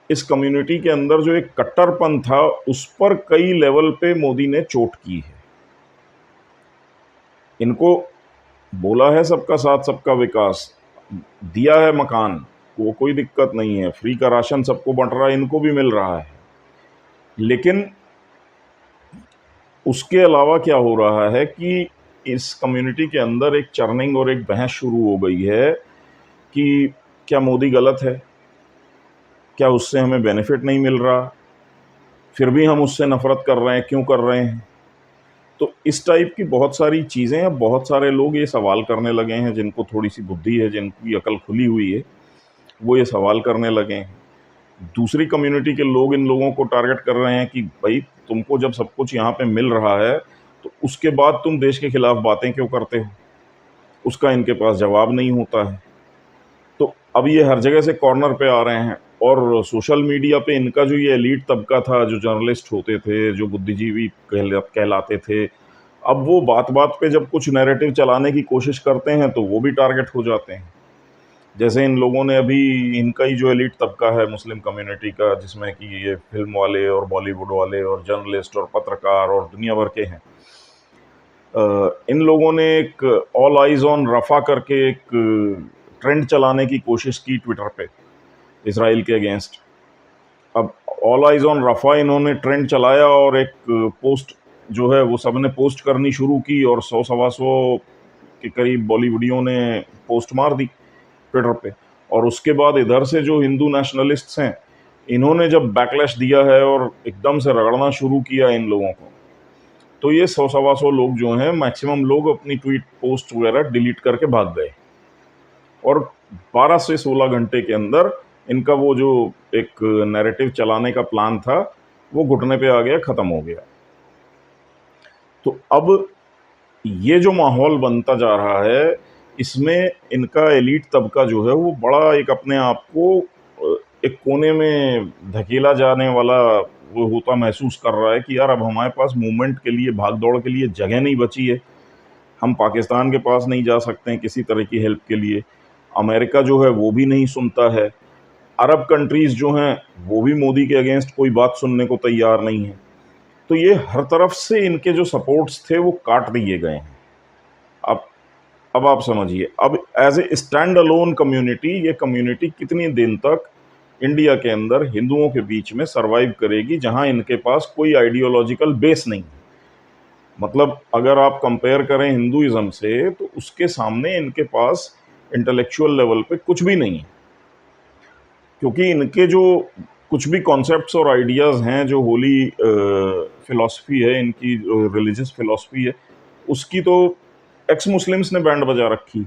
इस कम्युनिटी के अंदर जो एक कट्टरपन था, उस पर कई लेवल पे मोदी ने चोट की है। इनको बोला है सबका साथ सबका विकास, दिया है मकान, वो कोई दिक्कत नहीं है, फ्री का राशन सबको बंट रहा है, इनको भी मिल रहा है। लेकिन उसके अलावा क्या हो रहा है कि इस कम्युनिटी के अंदर एक चर्निंग और एक बहस शुरू हो गई है कि क्या मोदी गलत है, क्या उससे हमें बेनिफिट नहीं मिल रहा, फिर भी हम उससे नफरत कर रहे हैं, क्यों कर रहे हैं। तो इस टाइप की बहुत सारी चीज़ें, अब बहुत सारे लोग ये सवाल करने लगे हैं, जिनको थोड़ी सी बुद्धि है, जिनकी अकल खुली हुई है, वो ये सवाल करने लगे हैं। दूसरी कम्युनिटी के लोग इन लोगों को टारगेट कर रहे हैं कि भाई, तुमको जब सब कुछ यहाँ पे मिल रहा है तो उसके बाद तुम देश के खिलाफ बातें क्यों करते हो, उसका इनके पास जवाब नहीं होता है। तो अब ये हर जगह से कॉर्नर पे आ रहे हैं, और सोशल मीडिया पे इनका जो ये एलीट तबका था, जो जर्नलिस्ट होते थे, जो बुद्धिजीवी कहलाते थे, अब वो बात बात पे जब कुछ नैरेटिव चलाने की कोशिश करते हैं तो वो भी टारगेट हो जाते हैं। जैसे इन लोगों ने अभी, इनका ही जो एलीट तबका है मुस्लिम कम्युनिटी का, जिसमें कि ये फिल्म वाले और बॉलीवुड वाले और जर्नलिस्ट और पत्रकार और दुनिया भर के हैं, इन लोगों ने एक ऑल आइज ऑन रफा करके एक ट्रेंड चलाने की कोशिश की ट्विटर पे इसराइल के अगेंस्ट। अब ऑल आइज ऑन रफा इन्होंने ट्रेंड चलाया, और एक पोस्ट जो है वो सबने पोस्ट करनी शुरू की, और 100 सवा 100 के करीब बॉलीवुडियों ने पोस्ट मार दी ट्विटर पे। और उसके बाद इधर से जो हिंदू नेशनलिस्ट्स हैं, इन्होंने जब बैकलैश दिया है और एकदम से रगड़ना शुरू किया इन लोगों को, तो ये 100 सवा 100 लोग जो हैं, मैक्सिमम लोग अपनी ट्वीट पोस्ट वगैरह डिलीट करके भाग गए, और 12 से 16 घंटे के अंदर इनका वो जो एक नैरेटिव चलाने का प्लान था, वो घुटने पे आ गया, ख़त्म हो गया। तो अब ये जो माहौल बनता जा रहा है, इसमें इनका एलीट तबका जो है वो बड़ा एक अपने आप को एक कोने में धकेला जाने वाला वो होता महसूस कर रहा है कि यार, अब हमारे पास मूवमेंट के लिए, भाग दौड़ के लिए जगह नहीं बची है। हम पाकिस्तान के पास नहीं जा सकते हैं किसी तरह की हेल्प के लिए, अमेरिका जो है वो भी नहीं सुनता है, अरब कंट्रीज़ जो हैं वो भी मोदी के अगेंस्ट कोई बात सुनने को तैयार नहीं है। तो ये हर तरफ से इनके जो सपोर्ट्स थे वो काट दिए गए हैं। अब अब आप समझिए, अब as a stand alone community, ये कम्युनिटी कितनी दिन तक इंडिया के अंदर हिंदुओं के बीच में सरवाइव करेगी, जहां इनके पास कोई आइडियोलॉजिकल बेस नहीं है। मतलब अगर आप कंपेयर करें हिंदुइज्म से, तो उसके सामने इनके पास इंटेलेक्चुअल लेवल पे कुछ भी नहीं है, क्योंकि इनके जो कुछ भी कॉन्सेप्ट्स और आइडियाज़ हैं, जो होली फिलॉसफी है इनकी, रिलीजियस फिलॉसफी है, उसकी तो एक्स मुस्लिम्स ने बैंड बजा रखी।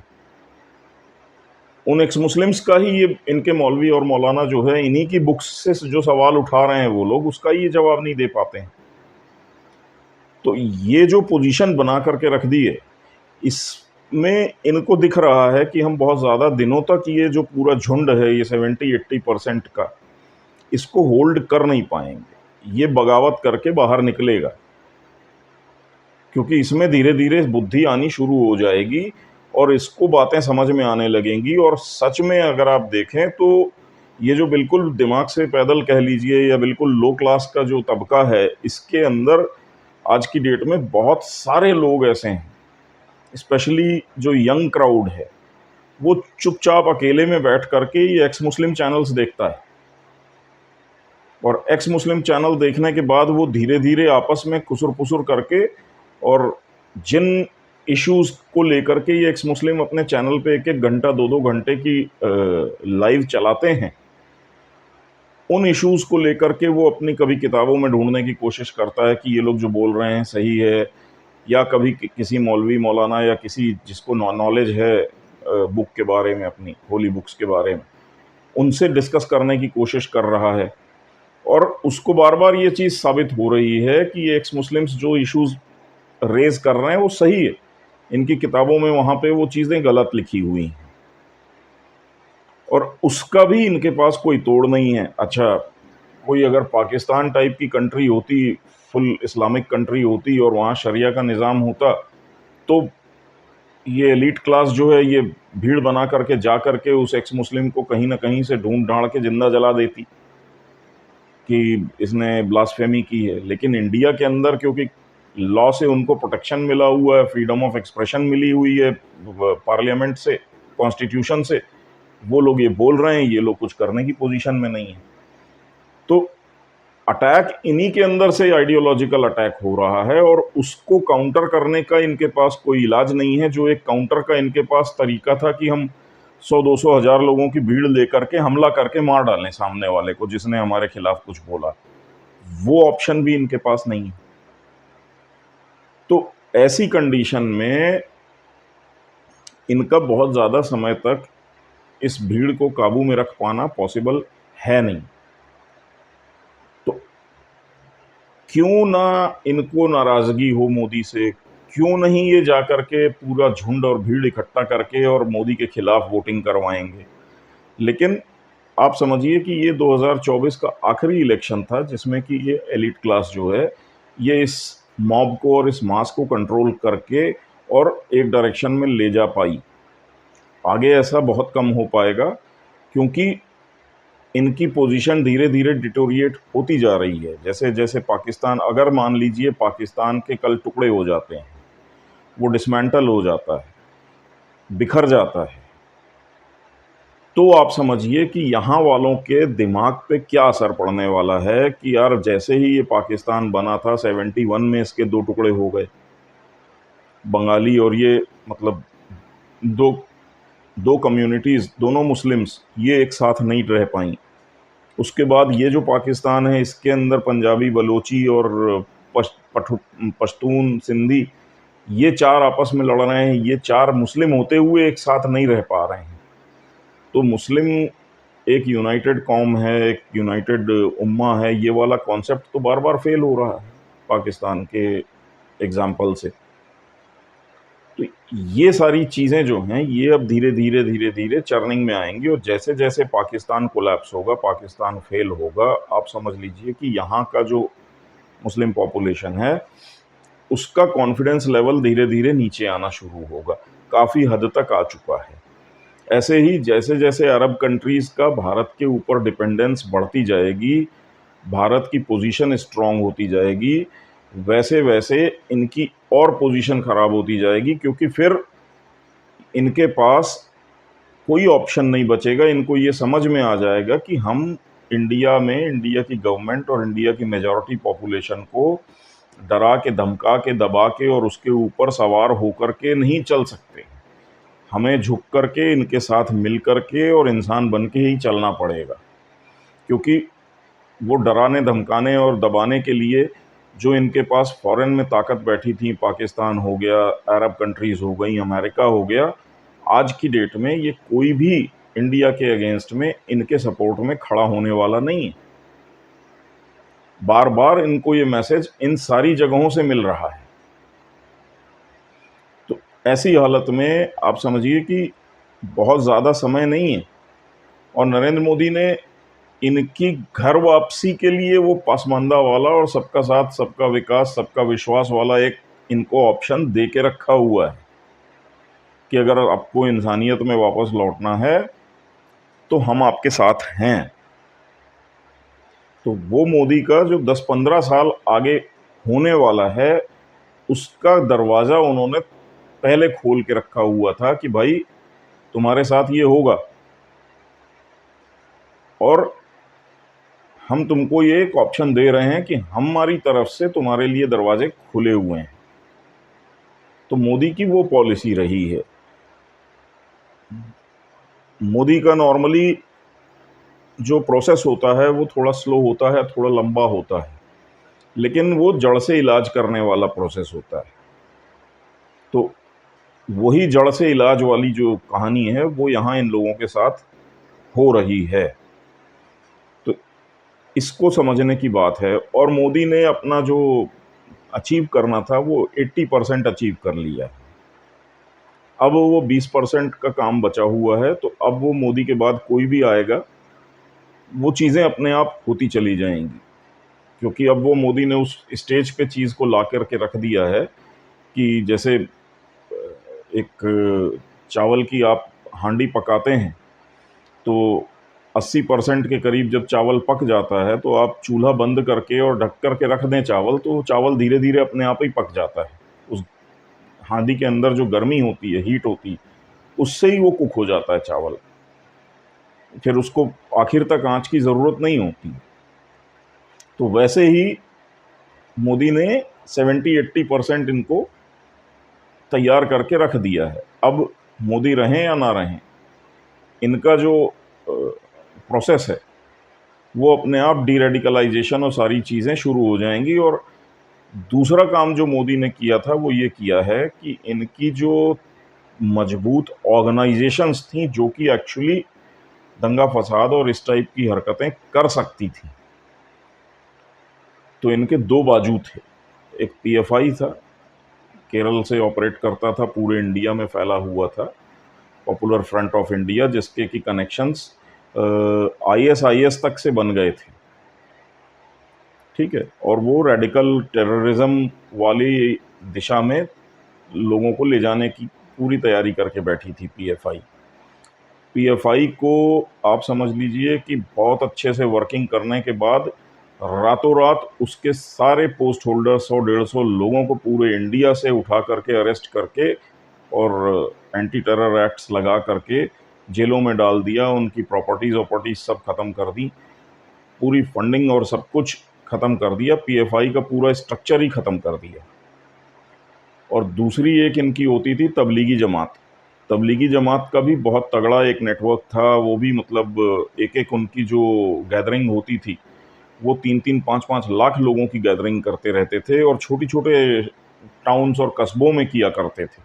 उन एक्स मुस्लिम्स का ही ये इनके मौलवी और मौलाना जो है, इन्हीं की बुक्स से जो सवाल उठा रहे हैं वो लोग, उसका ये जवाब नहीं दे पाते हैं। तो ये जो पोजीशन बना करके रख दी है, इसमें इनको दिख रहा है कि हम बहुत ज़्यादा दिनों तक ये जो पूरा झुंड है, ये 70-80% का, इसको होल्ड कर नहीं पाएंगे। ये बगावत करके बाहर निकलेगा, क्योंकि इसमें धीरे धीरे बुद्धि आनी शुरू हो जाएगी और इसको बातें समझ में आने लगेंगी। और सच में अगर आप देखें तो ये जो बिल्कुल दिमाग से पैदल कह लीजिए, या बिल्कुल लो क्लास का जो तबका है, इसके अंदर आज की डेट में बहुत सारे लोग ऐसे हैं, स्पेशली जो यंग क्राउड है, वो चुपचाप अकेले में बैठ करके ये एक्स मुस्लिम चैनल्स देखता है, और एक्स मुस्लिम चैनल देखने के बाद वो धीरे धीरे आपस में खुसुर पुसुर करके, और जिन इश्यूज को लेकर के ये एक्स मुस्लिम अपने चैनल पे एक एक घंटा 2-2 घंटे की लाइव चलाते हैं। उन इश्यूज को लेकर के वो अपनी कभी किताबों में ढूंढने की कोशिश करता है कि ये लोग जो बोल रहे हैं सही है, या कभी किसी मौलवी मौलाना या किसी जिसको नॉलेज है बुक के बारे में, अपनी होली बुक्स के बारे में, उनसे डिस्कस करने की कोशिश कर रहा है। और उसको बार बार ये चीज़ साबित हो रही है कि ये एक्स मुस्लिम्स जो इश्यूज रेज कर रहे हैं वो सही है, इनकी किताबों में वहाँ पे वो चीज़ें गलत लिखी हुई हैं, और उसका भी इनके पास कोई तोड़ नहीं है। अच्छा, कोई अगर पाकिस्तान टाइप की कंट्री होती, फुल इस्लामिक कंट्री होती और वहाँ शरिया का निज़ाम होता, तो ये एलीट क्लास जो है ये भीड़ बना करके जा करके उस एक्स मुस्लिम को कहीं ना कहीं से ढूंढ ढांड के जिंदा जला देती कि इसने ब्लास्फेमी की है। लेकिन इंडिया के अंदर क्योंकि लॉ से उनको प्रोटेक्शन मिला हुआ है, फ्रीडम ऑफ एक्सप्रेशन मिली हुई है पार्लियामेंट से, कॉन्स्टिट्यूशन से, वो लोग ये बोल रहे हैं, ये लोग कुछ करने की पोजीशन में नहीं है। तो अटैक इन्हीं के अंदर से आइडियोलॉजिकल अटैक हो रहा है, और उसको काउंटर करने का इनके पास कोई इलाज नहीं है। जो एक काउंटर का इनके पास तरीका था कि हम 100-200 हजार लोगों की भीड़ लेकर के हमला करके मार डालें सामने वाले को जिसने हमारे खिलाफ कुछ बोला, वो ऑप्शन भी इनके पास नहीं है। तो ऐसी कंडीशन में इनका बहुत ज़्यादा समय तक इस भीड़ को काबू में रख पाना पॉसिबल है नहीं। तो क्यों ना इनको नाराज़गी हो मोदी से, क्यों नहीं ये जाकर के पूरा झुंड और भीड़ इकट्ठा करके और मोदी के खिलाफ वोटिंग करवाएंगे। लेकिन आप समझिए कि ये 2024 का आखिरी इलेक्शन था जिसमें कि ये एलिट क्लास जो है ये इस मॉब को और इस मास को कंट्रोल करके और एक डायरेक्शन में ले जा पाई। आगे ऐसा बहुत कम हो पाएगा, क्योंकि इनकी पोजीशन धीरे धीरे डिटोरिएट होती जा रही है। जैसे जैसे पाकिस्तान, अगर मान लीजिए पाकिस्तान के कल टुकड़े हो जाते हैं, वो डिसमेंटल हो जाता है, बिखर जाता है, तो आप समझिए कि यहाँ वालों के दिमाग पे क्या असर पड़ने वाला है कि यार जैसे ही ये पाकिस्तान बना था 71 में इसके दो टुकड़े हो गए, बंगाली और ये, मतलब दो दो कम्युनिटीज़, दोनों मुस्लिम्स, ये एक साथ नहीं रह पाई। उसके बाद ये जो पाकिस्तान है इसके अंदर पंजाबी, बलोची और पश्तून, सिंधी, ये चार आपस में लड़ रहे हैं, ये चार मुस्लिम होते हुए एक साथ नहीं रह पा रहे हैं। तो मुस्लिम एक यूनाइटेड कौम है, एक यूनाइटेड उम्मा है, ये वाला कॉन्सेप्ट तो बार बार फेल हो रहा है पाकिस्तान के एग्जाम्पल से। तो ये सारी चीज़ें जो हैं ये अब धीरे धीरे धीरे धीरे चर्निंग में आएंगी, और जैसे जैसे पाकिस्तान कोलैप्स होगा, पाकिस्तान फेल होगा, आप समझ लीजिए कि यहाँ का जो मुस्लिम पॉपुलेशन है उसका कॉन्फिडेंस लेवल धीरे धीरे नीचे आना शुरू होगा, काफ़ी हद तक आ चुका है। ऐसे ही जैसे जैसे अरब कंट्रीज़ का भारत के ऊपर डिपेंडेंस बढ़ती जाएगी, भारत की पोजीशन स्ट्रांग होती जाएगी, वैसे वैसे इनकी और पोजीशन खराब होती जाएगी, क्योंकि फिर इनके पास कोई ऑप्शन नहीं बचेगा। इनको ये समझ में आ जाएगा कि हम इंडिया में, इंडिया की गवर्नमेंट और इंडिया की मेजॉरिटी पॉपुलेशन को डरा के, धमका के, दबा के और उसके ऊपर सवार होकर के नहीं चल सकते। हमें झुक करके, इनके साथ मिल करके और इंसान बन के ही चलना पड़ेगा, क्योंकि वो डराने, धमकाने और दबाने के लिए जो इनके पास फॉरेन में ताकत बैठी थी, पाकिस्तान हो गया, अरब कंट्रीज़ हो गई, अमेरिका हो गया, आज की डेट में ये कोई भी इंडिया के अगेंस्ट में इनके सपोर्ट में खड़ा होने वाला नहीं है। बार बार इनको ये मैसेज इन सारी जगहों से मिल रहा है। तो ऐसी हालत में आप समझिए कि बहुत ज़्यादा समय नहीं है, और नरेंद्र मोदी ने इनकी घर वापसी के लिए वो पासमानदा वाला और सबका साथ, सबका विकास, सबका विश्वास वाला एक इनको ऑप्शन दे के रखा हुआ है कि अगर आपको इंसानियत में वापस लौटना है तो हम आपके साथ हैं। तो वो मोदी का जो 10-15 साल आगे होने वाला है, उसका दरवाज़ा उन्होंने पहले खोल के रखा हुआ था कि भाई तुम्हारे साथ ये होगा, और हम तुमको ये एक ऑप्शन दे रहे हैं कि हमारी तरफ से तुम्हारे लिए दरवाजे खुले हुए हैं। तो मोदी की वो पॉलिसी रही है। मोदी का नॉर्मली जो प्रोसेस होता है वो थोड़ा स्लो होता है, थोड़ा लंबा होता है, लेकिन वो जड़ से इलाज करने वाला प्रोसेस होता है। तो वही जड़ से इलाज वाली जो कहानी है वो यहाँ इन लोगों के साथ हो रही है। तो इसको समझने की बात है। और मोदी ने अपना जो अचीव करना था वो 80% अचीव कर लिया है। अब वो 20% का काम बचा हुआ है। तो अब वो मोदी के बाद कोई भी आएगा, वो चीज़ें अपने आप होती चली जाएंगी, क्योंकि अब वो मोदी ने उस स्टेज पे चीज़ को ला करके रख दिया है कि जैसे एक चावल की आप हांडी पकाते हैं, तो 80% के करीब जब चावल पक जाता है तो आप चूल्हा बंद करके और ढक करके रख दें चावल, तो चावल धीरे धीरे अपने आप ही पक जाता है। उस हांडी के अंदर जो गर्मी होती है, हीट होती है, उससे ही वो कुक हो जाता है चावल। फिर उसको आखिर तक आंच की ज़रूरत नहीं होती। तो वैसे ही मोदी ने 70-80% इनको तैयार करके रख दिया है। अब मोदी रहें या ना रहें, इनका जो प्रोसेस है वो अपने आप डी रेडिकलाइजेशन और सारी चीज़ें शुरू हो जाएंगी। और दूसरा काम जो मोदी ने किया था वो ये किया है कि इनकी जो मजबूत ऑर्गेनाइजेशंस थी जो कि एक्चुअली दंगा फसाद और इस टाइप की हरकतें कर सकती थी, तो इनके दो बाजू थे। एक पीएफआई था, केरल से ऑपरेट करता था, पूरे इंडिया में फैला हुआ था, पॉपुलर फ्रंट ऑफ इंडिया, जिसके की कनेक्शंस आईएसआईएस तक से बन गए थे। ठीक है। और वो रेडिकल टेररिज्म वाली दिशा में लोगों को ले जाने की पूरी तैयारी करके बैठी थी पीएफआई। पीएफआई को आप समझ लीजिए कि बहुत अच्छे से वर्किंग करने के बाद रातों रात उसके सारे पोस्ट होल्डर 100-150 लोगों को पूरे इंडिया से उठा करके अरेस्ट करके और एंटी टेरर एक्ट्स लगा करके जेलों में डाल दिया। उनकी प्रॉपर्टीज सब खत्म कर दी, पूरी फंडिंग और सब कुछ खत्म कर दिया, पीएफआई का पूरा स्ट्रक्चर ही खत्म कर दिया। और दूसरी एक इनकी होती थी तबलीगी जमात। तबलीगी जमात का भी बहुत तगड़ा एक नेटवर्क था। वो भी मतलब एक एक उनकी जो गैदरिंग होती थी वो 3-3, 5-5 लाख लोगों की गैदरिंग करते रहते थे और छोटी छोटे टाउन्स और कस्बों में किया करते थे,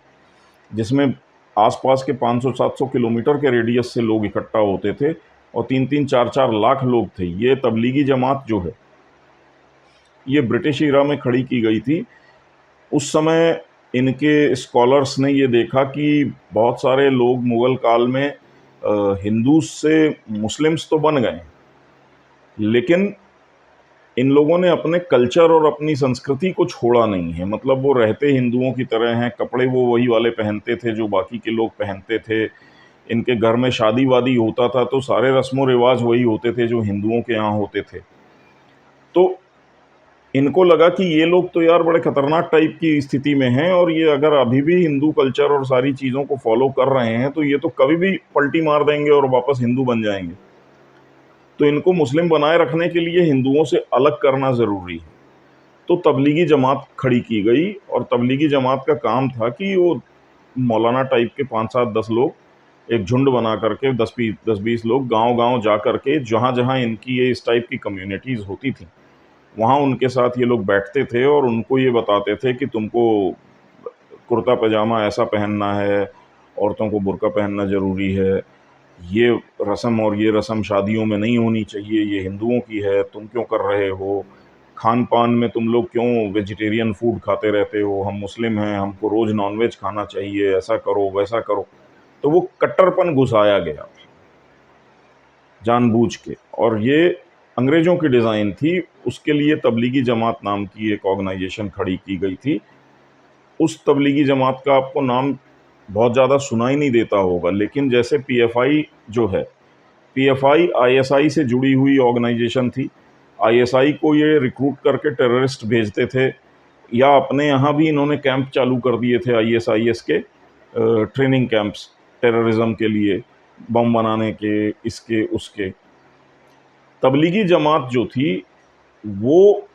जिसमें आसपास के 500-700 किलोमीटर के रेडियस से लोग इकट्ठा होते थे और 3-3, 4-4 लाख लोग थे। ये तबलीगी जमात जो है ये ब्रिटिश ईरा में खड़ी की गई थी। उस समय इनके स्कॉलर्स ने ये देखा कि बहुत सारे लोग मुगल काल में हिंदू से मुस्लिम्स तो बन गए, लेकिन इन लोगों ने अपने कल्चर और अपनी संस्कृति को छोड़ा नहीं है। मतलब वो रहते हिंदुओं की तरह हैं, कपड़े वो वही वाले पहनते थे जो बाकी के लोग पहनते थे। इनके घर में शादी वादी होता था तो सारे रस्मों रिवाज वही होते थे जो हिंदुओं के यहाँ होते थे। तो इनको लगा कि ये लोग तो यार बड़े खतरनाक टाइप की स्थिति में हैं, और ये अगर अभी भी हिंदू कल्चर और सारी चीज़ों को फॉलो कर रहे हैं तो ये तो कभी भी पलटी मार देंगे और वापस हिंदू बन जाएंगे। तो इनको मुस्लिम बनाए रखने के लिए हिंदुओं से अलग करना ज़रूरी है। तो तबलीगी जमात खड़ी की गई, और तबलीगी जमात का काम था कि वो मौलाना टाइप के 5-7-10 लोग एक झुंड बना करके 10-20 लोग गांव-गांव जा करके जहाँ जहाँ इनकी ये इस टाइप की कम्युनिटीज़ होती थी वहाँ उनके साथ ये लोग बैठते थे और उनको ये बताते थे कि तुमको कुर्ता पजामा ऐसा पहनना है, औरतों को बुर्का पहनना ज़रूरी है, ये रस्म और ये रस्म शादियों में नहीं होनी चाहिए, ये हिंदुओं की है, तुम क्यों कर रहे हो, खान पान में तुम लोग क्यों वेजिटेरियन फूड खाते रहते हो, हम मुस्लिम हैं, हमको रोज़ नॉनवेज खाना चाहिए, ऐसा करो वैसा करो। तो वो कट्टरपन घुसाया गया जानबूझ के, और ये अंग्रेज़ों की डिज़ाइन थी। उसके लिए तबलीगी जमात नाम की एक ऑर्गेनाइजेशन खड़ी की गई थी। उस तबलीगी जमात का आपको नाम बहुत ज़्यादा सुनाई नहीं देता होगा, लेकिन जैसे पीएफआई जो है, पीएफआई आईएसआई से जुड़ी हुई ऑर्गेनाइजेशन थी। आईएसआई को ये रिक्रूट करके टेररिस्ट भेजते थे, या अपने यहाँ भी इन्होंने कैंप चालू कर दिए थे आईएसआईएस के, ट्रेनिंग कैंप्स टेररिज्म के लिए, बम बनाने के, इसके उसके। तबलीगी जमात जो थी वो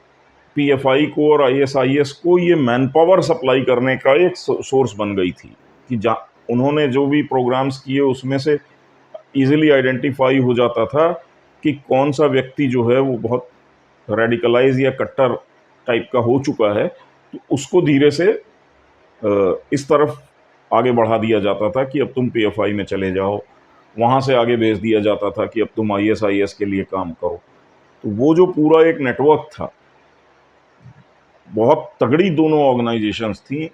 पीएफआई को और आईएसआईएस को ये मैन पावर सप्लाई करने का एक सोर्स बन गई थी कि उन्होंने जो भी प्रोग्राम्स किए उसमें से इजीली आइडेंटिफाई हो जाता था कि कौन सा व्यक्ति जो है वो बहुत रेडिकलाइज या कट्टर टाइप का हो चुका है, तो उसको धीरे से इस तरफ आगे बढ़ा दिया जाता था कि अब तुम पीएफआई में चले जाओ, वहाँ से आगे भेज दिया जाता था कि अब तुम आईएसआईएस के लिए काम करो। तो वो जो पूरा एक नेटवर्क था, बहुत तगड़ी दोनों ऑर्गेनाइजेशंस थी,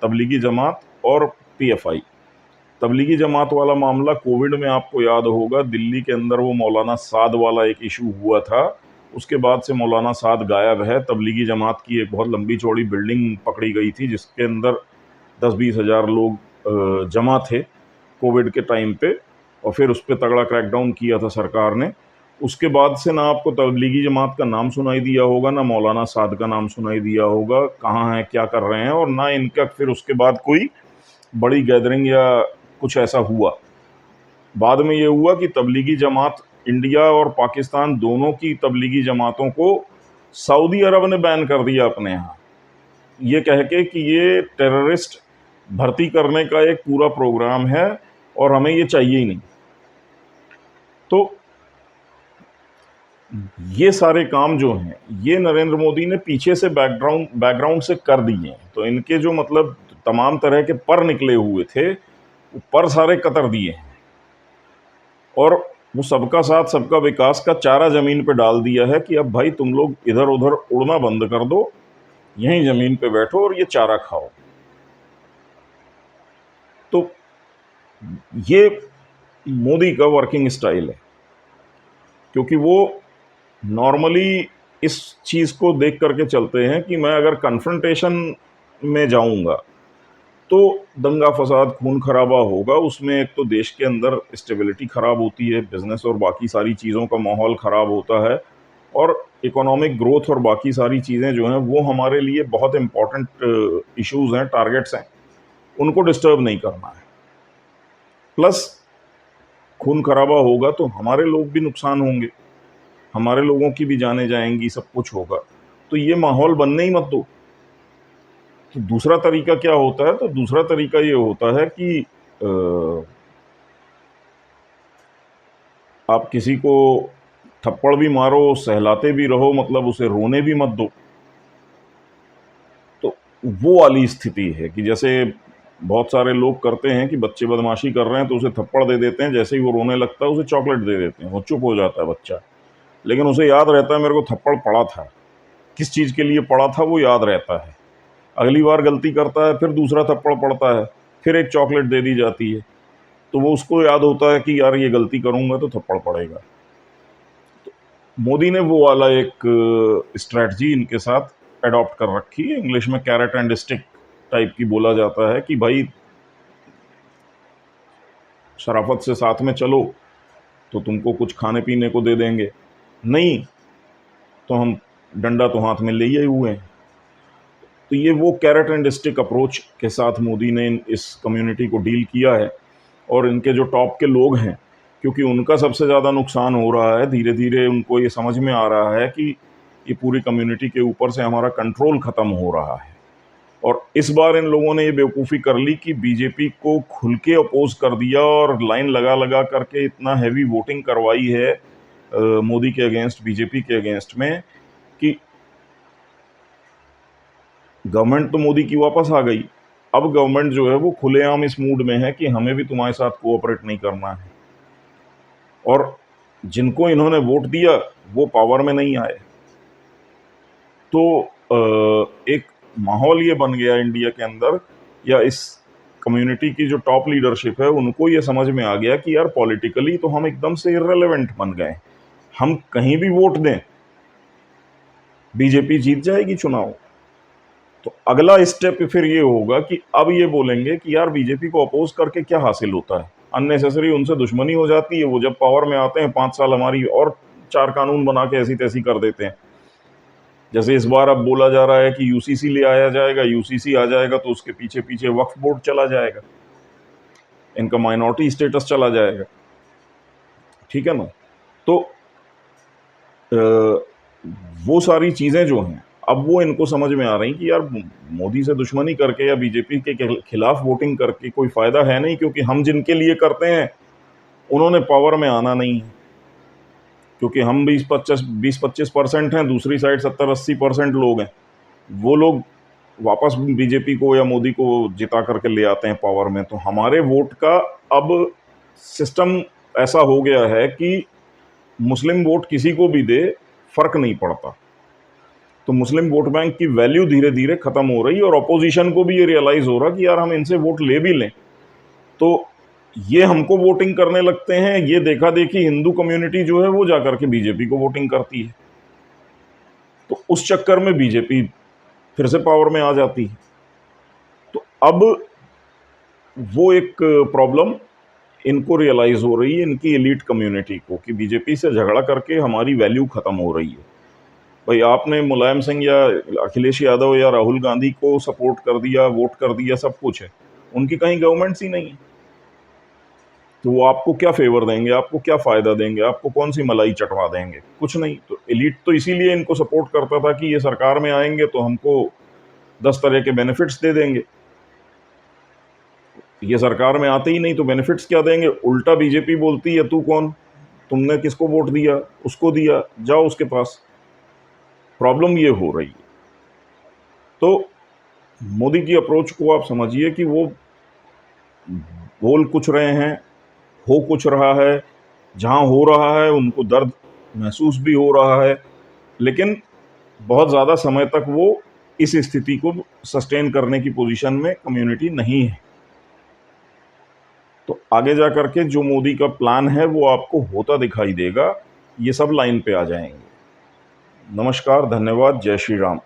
तबलीगी जमात और पीएफआई। तबलीगी जमात वाला मामला कोविड में आपको याद होगा, दिल्ली के अंदर वो मौलाना साद वाला एक इशू हुआ था, उसके बाद से मौलाना साद गायब है। तबलीगी जमात की एक बहुत लंबी चौड़ी बिल्डिंग पकड़ी गई थी जिसके अंदर 10-20 हज़ार लोग जमा थे कोविड के टाइम पे, और फिर उस पर तगड़ा क्रैकडाउन किया था सरकार ने। उसके बाद से ना आपको तबलीगी जमात का नाम सुनाई दिया होगा, ना मौलाना साद का नाम सुनाई दिया होगा, कहाँ हैं, क्या कर रहे हैं, और ना इनका फिर उसके बाद कोई बड़ी गैदरिंग या कुछ ऐसा हुआ। बाद में ये हुआ कि तबलीगी जमात, इंडिया और पाकिस्तान दोनों की तबलीगी जमातों को सऊदी अरब ने बैन कर दिया अपने यहाँ, ये कह के कि ये टेररिस्ट भर्ती करने का एक पूरा प्रोग्राम है और हमें ये चाहिए ही नहीं। तो ये सारे काम जो हैं ये नरेंद्र मोदी ने पीछे से बैकग्राउंड से कर दिए हैं। तो इनके जो मतलब तमाम तरह के पर निकले हुए थे, वो पर सारे कतर दिए हैं, और वो सबका साथ सबका विकास का चारा ज़मीन पे डाल दिया है कि अब भाई तुम लोग इधर उधर उड़ना बंद कर दो, यहीं ज़मीन पे बैठो और ये चारा खाओ। तो ये मोदी का वर्किंग स्टाइल है, क्योंकि वो नॉर्मली इस चीज़ को देख करके चलते हैं कि मैं अगर कन्फ्रंटेशन में जाऊंगा तो दंगा फसाद खून खराबा होगा, उसमें एक तो देश के अंदर स्टेबिलिटी ख़राब होती है, बिजनेस और बाकी सारी चीज़ों का माहौल ख़राब होता है, और इकोनॉमिक ग्रोथ और बाकी सारी चीज़ें जो हैं वो हमारे लिए बहुत इम्पॉर्टेंट इश्यूज़ हैं, टारगेट्स हैं, उनको डिस्टर्ब नहीं करना है। प्लस खून खराबा होगा तो हमारे लोग भी नुकसान होंगे, हमारे लोगों की भी जानें जाएंगी, सब कुछ होगा। तो ये माहौल बनने ही मत दो। तो दूसरा तरीका क्या होता है? तो दूसरा तरीका ये होता है कि आप किसी को थप्पड़ भी मारो, सहलाते भी रहो, मतलब उसे रोने भी मत दो। तो वो वाली स्थिति है कि जैसे बहुत सारे लोग करते हैं कि बच्चे बदमाशी कर रहे हैं तो उसे थप्पड़ दे देते हैं, जैसे ही वो रोने लगता है उसे चॉकलेट दे देते हैं, वो चुप हो जाता है बच्चा, लेकिन उसे याद रहता है मेरे को थप्पड़ पड़ा था, किस चीज़ के लिए पड़ा था वो याद रहता है। अगली बार गलती करता है, फिर दूसरा थप्पड़ पड़ता है, फिर एक चॉकलेट दे दी जाती है, तो वो उसको याद होता है कि यार ये गलती करूंगा तो थप्पड़ पड़ेगा। तो मोदी ने वो वाला एक स्ट्रैटजी इनके साथ अडॉप्ट कर रखी है, इंग्लिश में कैरेट एंड स्टिक टाइप की बोला जाता है कि भाई शराफत से साथ में चलो तो तुमको कुछ खाने पीने को दे देंगे, नहीं तो हम डंडा तो हाथ में ले ही हुए हैं। तो ये वो कैरेट एंड स्टिक अप्रोच के साथ मोदी ने इस कम्युनिटी को डील किया है। और इनके जो टॉप के लोग हैं, क्योंकि उनका सबसे ज़्यादा नुकसान हो रहा है, धीरे धीरे उनको ये समझ में आ रहा है कि ये पूरी कम्युनिटी के ऊपर से हमारा कंट्रोल ख़त्म हो रहा है। और इस बार इन लोगों ने ये बेवकूफ़ी कर ली कि बीजेपी को खुल के अपोज कर दिया और लाइन लगा लगा करके इतना हैवी वोटिंग करवाई है मोदी के अगेंस्ट, बीजेपी के अगेंस्ट में, कि गवर्नमेंट तो मोदी की वापस आ गई। अब गवर्नमेंट जो है वो खुलेआम इस मूड में है कि हमें भी तुम्हारे साथ कोऑपरेट नहीं करना है, और जिनको इन्होंने वोट दिया वो पावर में नहीं आए। तो एक माहौल ये बन गया इंडिया के अंदर, या इस कम्युनिटी की जो टॉप लीडरशिप है उनको ये समझ में आ गया कि यार पॉलिटिकली तो हम एकदम से इररिलेवेंट बन गए, हम कहीं भी वोट दें बीजेपी जीत जाएगी चुनाव। तो अगला स्टेप फिर ये होगा कि अब ये बोलेंगे कि यार बीजेपी को अपोज करके क्या हासिल होता है, अननेसेसरी उनसे दुश्मनी हो जाती है, वो जब पावर में आते हैं 5 साल हमारी और 4 कानून बना के ऐसी तैसी कर देते हैं। जैसे इस बार अब बोला जा रहा है कि यूसीसी ले आया जाएगा, यूसीसी आ जाएगा तो उसके पीछे पीछे वक्फ बोर्ड चला जाएगा, इनका माइनॉरिटी स्टेटस चला जाएगा, ठीक है ना। तो वो सारी चीज़ें जो हैं अब वो इनको समझ में आ रही कि यार मोदी से दुश्मनी करके या बीजेपी के खिलाफ वोटिंग करके कोई फ़ायदा है नहीं, क्योंकि हम जिनके लिए करते हैं उन्होंने पावर में आना नहीं है। क्योंकि हम 20-25% हैं, दूसरी साइड 70-80% लोग हैं। वो लोग वापस बीजेपी को या मोदी को जिता करके ले आते हैं पावर में। तो हमारे वोट का अब सिस्टम ऐसा हो गया है कि मुस्लिम वोट किसी को भी दे, फर्क नहीं पड़ता। तो मुस्लिम वोट बैंक की वैल्यू धीरे धीरे खत्म हो रही है, और अपोजिशन को भी ये रियलाइज हो रहा कि यार हम इनसे वोट ले भी लें तो ये हमको वोटिंग करने लगते हैं। ये देखा देखी हिंदू कम्युनिटी जो है वो जाकर के बीजेपी को वोटिंग करती है, तो उस चक्कर में बीजेपी फिर से पावर में आ जाती है। तो अब वो एक प्रॉब्लम इनको रियलाइज हो रही है, इनकी एलीट कम्युनिटी को, कि बीजेपी से झगड़ा करके हमारी वैल्यू खत्म हो रही है। भाई आपने मुलायम सिंह या अखिलेश यादव या राहुल गांधी को सपोर्ट कर दिया, वोट कर दिया, सब कुछ है, उनकी कहीं गवर्नमेंट्स ही नहीं है, तो वो आपको क्या फेवर देंगे, आपको क्या फ़ायदा देंगे, आपको कौन सी मलाई चटवा देंगे? कुछ नहीं। तो एलीट तो इसीलिए इनको सपोर्ट करता था कि ये सरकार में आएंगे तो हमको 10 तरह के बेनिफिट्स दे देंगे। ये सरकार में आते ही नहीं तो बेनिफिट्स क्या देंगे? उल्टा बीजेपी बोलती है, तू कौन, तुमने किसको वोट दिया, उसको दिया, जाओ उसके पास। प्रॉब्लम ये हो रही है। तो मोदी की अप्रोच को आप समझिए कि वो बोल कुछ रहे हैं, हो कुछ रहा है, जहाँ हो रहा है उनको दर्द महसूस भी हो रहा है, लेकिन बहुत ज़्यादा समय तक वो इस स्थिति को सस्टेन करने की पोजीशन में कम्युनिटी नहीं है। तो आगे जा करके जो मोदी का प्लान है वो आपको होता दिखाई देगा, ये सब लाइन पे आ जाएंगे। नमस्कार, धन्यवाद, जय श्री राम।